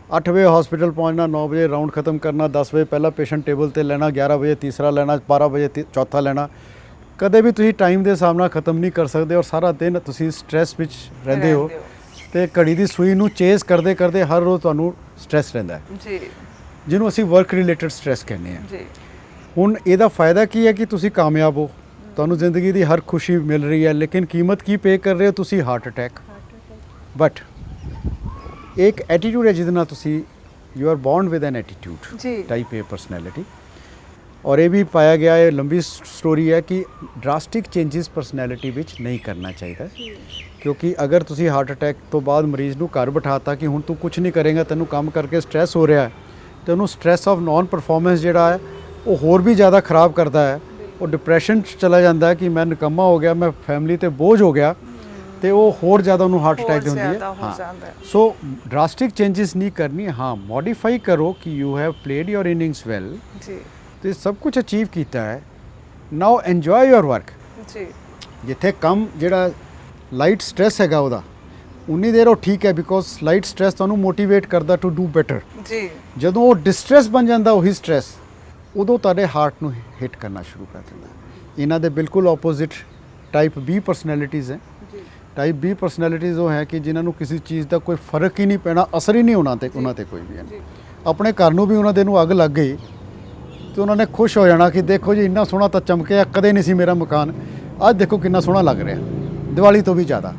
Speaker 2: 8 ਵਜੇ ਹਸਪੀਟਲ ਪਹੁੰਚਣਾ, 9 ਵਜੇ ਰਾਊਂਡ ਖਤਮ ਕਰਨਾ, 10 ਵਜੇ ਪਹਿਲਾ ਪੇਸ਼ੈਂਟ ਟੇਬਲ ਤੇ ਲੈਣਾ, 11 ਵਜੇ ਤੀਸਰਾ ਲੈਣਾ, 12 ਵਜੇ ਚੌਥਾ ਲੈਣਾ। ਕਦੇ ਵੀ ਤੁਸੀਂ ਟਾਈਮ ਦੇ ਹਿਸਾਬ ਨਾਲ ਖਤਮ ਨਹੀਂ ਕਰ ਸਕਦੇ ਔਰ ਸਾਰਾ ਦਿਨ ਤੁਸੀਂ ਸਟ੍ਰੈਸ ਵਿੱਚ ਰਹਿੰਦੇ ਹੋ ਤੇ ਘੜੀ ਦੀ ਸੂਈ ਨੂੰ ਚੇਜ਼ ਕਰਦੇ ਕਰਦੇ ਹਰ ਰੋਜ਼ ਤੁਹਾਨੂੰ ਸਟ੍ਰੈਸ ਰਹਿੰਦਾ ਹੈ
Speaker 1: ਜੀ,
Speaker 2: ਜਿਹਨੂੰ ਅਸੀਂ ਵਰਕ ਰਿਲੇਟਡ ਸਟ੍ਰੈਸ ਕਹਿੰਦੇ ਹਾਂ।
Speaker 1: ਜੀ।
Speaker 2: ਹੁਣ ਇਹਦਾ ਫਾਇਦਾ ਕੀ ਹੈ ਕਿ ਤੁਸੀਂ ਕਾਮਯਾਬ ਹੋ, ਤੁਹਾਨੂੰ ਜ਼ਿੰਦਗੀ ਦੀ ਹਰ ਖੁਸ਼ੀ ਮਿਲ ਰਹੀ ਹੈ, ਲੇਕਿਨ ਕੀਮਤ ਕੀ ਪੇ ਕਰ ਰਹੇ ਹੋ ਤੁਸੀਂ? Heart attack. ਬਟ ਇੱਕ ਐਟੀਟਿਊਡ ਹੈ ਜਿਹਦੇ ਨਾਲ ਤੁਸੀਂ you are born with N attitude,
Speaker 1: ਜੀ।
Speaker 2: ਟਾਈਪ ਏ ਪਰਸਨੈਲਿਟੀ। ਔਰ ਇਹ ਵੀ ਪਾਇਆ ਗਿਆ ਹੈ, ਲੰਬੀ ਸਟੋਰੀ ਹੈ, ਕਿ ਡਰਾਸਟਿਕ ਚੇਂਜਸ ਪਰਸਨੈਲਿਟੀ ਵਿੱਚ ਨਹੀਂ ਕਰਨਾ ਚਾਹੀਦਾ, ਕਿਉਂਕਿ ਅਗਰ ਤੁਸੀਂ ਹਾਰਟ ਅਟੈਕ ਤੋਂ ਬਾਅਦ ਮਰੀਜ਼ ਨੂੰ ਘਰ ਬਿਠਾਤਾ ਕਿ ਹੁਣ ਤੂੰ ਕੁਝ ਨਹੀਂ ਕਰੇਗਾ, ਤੈਨੂੰ ਕੰਮ ਕਰਕੇ ਸਟ੍ਰੈਸ ਹੋ ਰਿਹਾ ਹੈ, ਤੇ ਉਹਨੂੰ ਸਟ੍ਰੈਸ ਆਫ ਨਾਨ ਪਰਫਾਰਮੈਂਸ ਜਿਹੜਾ ਹੈ ਉਹ ਹੋਰ ਵੀ ਜ਼ਿਆਦਾ ਖਰਾਬ ਕਰਦਾ ਹੈ। ਉਹ ਡਿਪਰੈਸ਼ਨ 'ਚ ਚਲਾ ਜਾਂਦਾ ਹੈ ਕਿ ਮੈਂ ਨਿਕੰਮਾ ਹੋ ਗਿਆ, ਮੈਂ ਫੈਮਿਲੀ ਤੇ ਬੋਝ ਹੋ ਗਿਆ, ਤੇ ਉਹ ਹੋਰ ਜ਼ਿਆਦਾ ਉਹਨੂੰ ਹਾਰਟ ਅਟੈਕ ਹੁੰਦੀ ਹੈ। ਸੋ ਡਰਾਸਟਿਕ ਚੇਂਜਸ ਨਹੀਂ ਕਰਨੀ। ਹਾਂ, ਮੋਡੀਫਾਈ ਕਰੋ ਕਿ you have played your innings well,
Speaker 1: ਜੀ,
Speaker 2: ਤੇ ਸਭ ਕੁਝ ਅਚੀਵ ਕੀਤਾ ਹੈ। Now enjoy your work.
Speaker 1: ਜੀ।
Speaker 2: ਜਿੱਥੇ ਕੰਮ ਜਿਹੜਾ ਲਾਈਟ ਸਟ੍ਰੈਸ ਹੈਗਾ ਉਹਦਾ ਉਨੀ ਦੇਰ ਉਹ ਠੀਕ ਹੈ, ਬਿਕੋਜ਼ ਲਾਈਟ ਸਟ੍ਰੈਸ ਤੁਹਾਨੂੰ ਮੋਟੀਵੇਟ ਕਰਦਾ ਟੂ ਡੂ ਬੈਟਰ।
Speaker 1: ਜੀ।
Speaker 2: ਜਦੋਂ ਉਹ ਡਿਸਟ੍ਰੈਸ ਬਣ ਜਾਂਦਾ ਉਹੀ ਸਟ੍ਰੈਸ, ਉਦੋਂ ਤੁਹਾਡੇ ਹਾਰਟ ਨੂੰ ਹਿੱਟ ਕਰਨਾ ਸ਼ੁਰੂ ਕਰ ਦਿੰਦਾ। ਇਹਨਾਂ ਦੇ ਬਿਲਕੁਲ ਆਪੋਜ਼ਿਟ ਟਾਈਪ ਬੀ ਪਰਸਨੈਲਿਟੀਜ਼ ਹੈ। ਟਾਈਪ ਬੀ ਪਰਸਨੈਲਿਟੀਜ਼ ਉਹ ਹੈ ਕਿ ਜਿਨ੍ਹਾਂ ਨੂੰ ਕਿਸੇ ਚੀਜ਼ ਦਾ ਕੋਈ ਫਰਕ ਹੀ ਨਹੀਂ ਪੈਣਾ, ਅਸਰ ਹੀ ਨਹੀਂ ਹੋਣਾ ਤੇ ਉਹਨਾਂ ਤੇ ਕੋਈ ਵੀ ਹੈ। ਆਪਣੇ ਘਰ ਨੂੰ ਵੀ ਉਹਨਾਂ ਦੇ ਨੂੰ ਅੱਗ ਲੱਗ ਗਈ ਤੇ ਉਹਨਾਂ ਨੇ ਖੁਸ਼ ਹੋ ਜਾਣਾ ਕਿ ਦੇਖੋ ਜੀ ਇੰਨਾ ਸੋਹਣਾ ਤਾਂ ਚਮਕਿਆ, ਕਦੇ ਨਹੀਂ ਸੀ ਮੇਰਾ ਮਕਾਨ, ਅੱਜ ਦੇਖੋ ਕਿੰਨਾ ਸੋਹਣਾ ਲੱਗ ਰਿਹਾ, ਦੀਵਾਲੀ ਤੋਂ ਵੀ ਜ਼ਿਆਦਾ।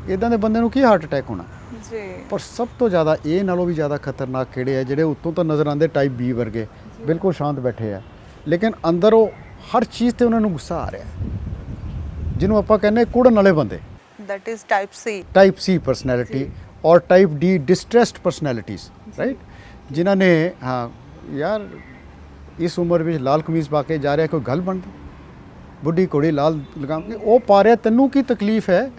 Speaker 2: ਇੱਦਾਂ ਦੇ ਬੰਦੇ ਨੂੰ ਕੀ ਹਾਰਟ ਅਟੈਕ ਹੋਣਾ? ਜੀ। ਪਰ ਸਭ ਤੋਂ ਜ਼ਿਆਦਾ ਇਹ ਨਾਲੋਂ ਵੀ ਜ਼ਿਆਦਾ ਖਤਰਨਾਕ ਕਿਹੜੇ ਆ? ਜਿਹੜੇ ਉੱਤੋਂ ਤਾਂ ਨਜ਼ਰ ਆਉਂਦੇ ਟਾਈਪ ਬੀ ਵਰਗੇ, ਬਿਲਕੁਲ ਸ਼ਾਂਤ ਬੈਠੇ ਆ, ਲੇਕਿਨ ਅੰਦਰ ਉਹ ਹਰ ਚੀਜ਼ ਤੇ ਉਹਨਾਂ ਨੂੰ ਗੁੱਸਾ ਆ ਰਿਹਾ, ਜਿਹਨੂੰ ਆਪਾਂ ਕਹਿੰਦੇ ਕੁੜਨ ਵਾਲੇ ਬੰਦੇ।
Speaker 1: That is type C.
Speaker 2: Type C personality और type D distressed personalities, right? ਜਿਨ੍ਹਾਂ ਨੇ ਹਾਂ ਯਾਰ ਇਸ ਉਮਰ ਵਿੱਚ ਲਾਲ ਕਮੀਜ਼ ਪਾ ਕੇ ਜਾ ਰਿਹਾ, ਕੋਈ ਗੱਲ ਬਣਦੀ? ਬੁੱਢੀ ਘੋੜੀ ਲਾਲ ਲਗਾਮ ਕੇ ਉਹ ਪਾ ਰਿਹਾ, ਤੈਨੂੰ ਕੀ ਤਕਲੀਫ ਹੈ?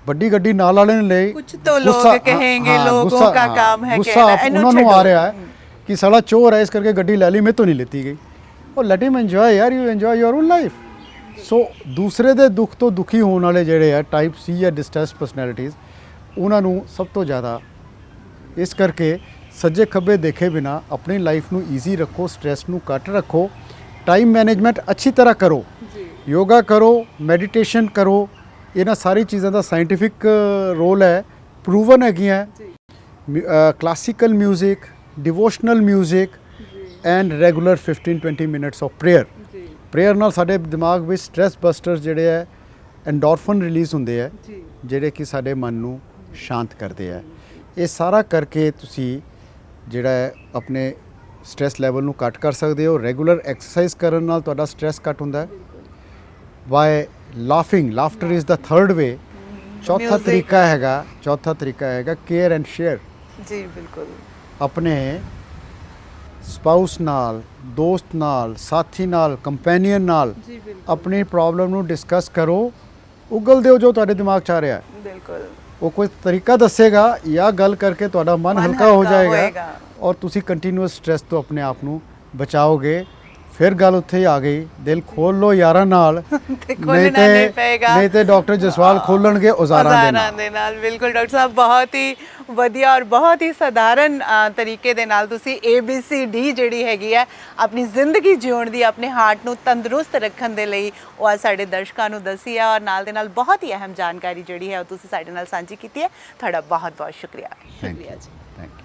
Speaker 2: ਵੱਡੀ ਗੱਡੀ ਨਾਲ ਵਾਲੇ ਨੇ ਲਈ,
Speaker 1: ਕੁਝ ਤਾਂ ਲੋਕ ਕਹੇਂਗੇ, ਲੋਗੋਂ ਦਾ ਕੰਮ ਹੈ
Speaker 2: ਗੁੱਸਾ ਉਹਨਾਂ ਨੂੰ ਆ ਰਿਹਾ ਹੈ कि साला चोर है इस करके गड्डी ले ली, मैं तो नहीं लेती गई। और लेट हिम एंजॉय यार, you enjoy your own life. So दूसरे ਦੇ ਦੁੱਖ ਤੋਂ ਦੁਖੀ ਹੋਣ ਵਾਲੇ ਜਿਹੜੇ ਆ ਟਾਈਪ ਸੀ ਜਾਂ ਡਿਸਟ੍ਰੈਸ ਪਰਸਨੈਲਿਟੀਜ਼, ਉਹਨਾਂ ਨੂੰ ਸਭ ਤੋਂ ਜ਼ਿਆਦਾ ਇਸ ਕਰਕੇ ਸੱਜੇ ਖੱਬੇ ਦੇਖੇ ਬਿਨਾ ਆਪਣੀ ਲਾਈਫ ਨੂੰ ਈਜ਼ੀ ਰੱਖੋ, ਸਟ੍ਰੈਸ ਨੂੰ ਘੱਟ ਰੱਖੋ, ਟਾਈਮ ਮੈਨੇਜਮੈਂਟ ਅੱਛੀ ਤਰ੍ਹਾਂ ਕਰੋ, ਯੋਗਾ ਕਰੋ, ਮੈਡੀਟੇਸ਼ਨ ਕਰੋ। ਇਹਨਾਂ ਸਾਰੀ ਚੀਜ਼ਾਂ ਦਾ ਸਾਇੰਟੀਫਿਕ ਰੋਲ ਹੈ, ਪ੍ਰੂਵਨ ਹੈਗੀਆਂ। Classical music, devotional music and regular 15-20 minutes of prayer. Prayer ਨਾਲ ਸਾਡੇ ਦਿਮਾਗ ਵਿੱਚ ਸਟ੍ਰੈਸ ਬਸਟਰਸ ਜਿਹੜੇ ਹੈ, ਐਂਡੋਰਫਨ ਰਿਲੀਜ਼ ਹੁੰਦੇ ਹੈ, ਜਿਹੜੇ ਕਿ ਸਾਡੇ ਮਨ ਨੂੰ ਸ਼ਾਂਤ ਕਰਦੇ ਹੈ। ਇਹ ਸਾਰਾ ਕਰਕੇ ਤੁਸੀਂ ਜਿਹੜਾ ਹੈ ਆਪਣੇ ਸਟ੍ਰੈਸ ਲੈਵਲ ਨੂੰ ਘੱਟ ਕਰ ਸਕਦੇ ਹੋ। ਰੈਗੂਲਰ ਐਕਸਰਸਾਈਜ਼ ਕਰਨ ਨਾਲ ਤੁਹਾਡਾ ਸਟ੍ਰੈਸ ਘੱਟ ਹੁੰਦਾ ਹੈ। By laughing, laughter is the third way. ਚੌਥਾ ਤਰੀਕਾ ਹੈਗਾ ਕੇਅਰ ਐਂਡ ਸ਼ੇਅਰ।
Speaker 1: ਜੀ ਬਿਲਕੁਲ।
Speaker 2: ਆਪਣੇ ਸਪਾਊਸ ਨਾਲ, ਦੋਸਤ ਨਾਲ, ਸਾਥੀ ਨਾਲ, ਕੰਪੈਨੀਅਨ ਨਾਲ ਆਪਣੀ ਪ੍ਰੋਬਲਮ ਨੂੰ ਡਿਸਕਸ ਕਰੋ। ਉਗਲ ਦਿਓ ਜੋ ਤੁਹਾਡੇ ਦਿਮਾਗ 'ਚ ਆ ਰਿਹਾ ਹੈ।
Speaker 1: ਬਿਲਕੁਲ।
Speaker 2: ਉਹ ਕੋਈ ਤਰੀਕਾ ਦੱਸੇਗਾ ਜਾਂ ਗੱਲ ਕਰਕੇ ਤੁਹਾਡਾ ਮਨ ਹਲਕਾ ਹੋ ਜਾਏਗਾ ਔਰ ਤੁਸੀਂ ਕੰਟੀਨਿਊਸ ਸਟ੍ਰੈਸ ਤੋਂ ਆਪਣੇ ਆਪ ਨੂੰ ਬਚਾਓਗੇ। ਫਿਰ ਗੱਲ ਉੱਥੇ ਹੀ ਆ ਗਈ, ਦਿਲ ਖੋਲ ਲੋ ਯਾਰਾਂ ਨਾਲ, ਨਹੀਂ ਤੇ ਡਾਕਟਰ ਜਸਵਾਲ ਖੋਲਣਗੇ ਔਜ਼ਾਰਾਂ
Speaker 1: ਦੇ ਨਾਲ। ਬਿਲਕੁਲ ਡਾਕਟਰ ਸਾਹਿਬ, ਬਹੁਤ ਹੀ ਵਧੀਆ ਔਰ ਬਹੁਤ ਹੀ ਸਧਾਰਨ ਤਰੀਕੇ ਦੇ ਨਾਲ ਤੁਸੀਂ ABCD ਜਿਹੜੀ ਹੈਗੀ ਹੈ ਆਪਣੀ ਜ਼ਿੰਦਗੀ ਜਿਉਣ ਦੀ, ਆਪਣੇ ਹਾਰਟ ਨੂੰ ਤੰਦਰੁਸਤ ਰੱਖਣ ਦੇ ਲਈ ਉਹ ਅੱਜ ਸਾਡੇ ਦਰਸ਼ਕਾਂ ਨੂੰ ਦੱਸੀ ਹੈ। ਔਰ ਨਾਲ ਦੇ ਨਾਲ ਬਹੁਤ ਹੀ ਅਹਿਮ ਜਾਣਕਾਰੀ ਜਿਹੜੀ ਹੈ ਉਹ ਤੁਸੀਂ ਸਾਡੇ ਨਾਲ ਸਾਂਝੀ ਕੀਤੀ ਹੈ। ਤੁਹਾਡਾ ਬਹੁਤ ਬਹੁਤ ਸ਼ੁਕਰੀਆ।
Speaker 2: Thank you.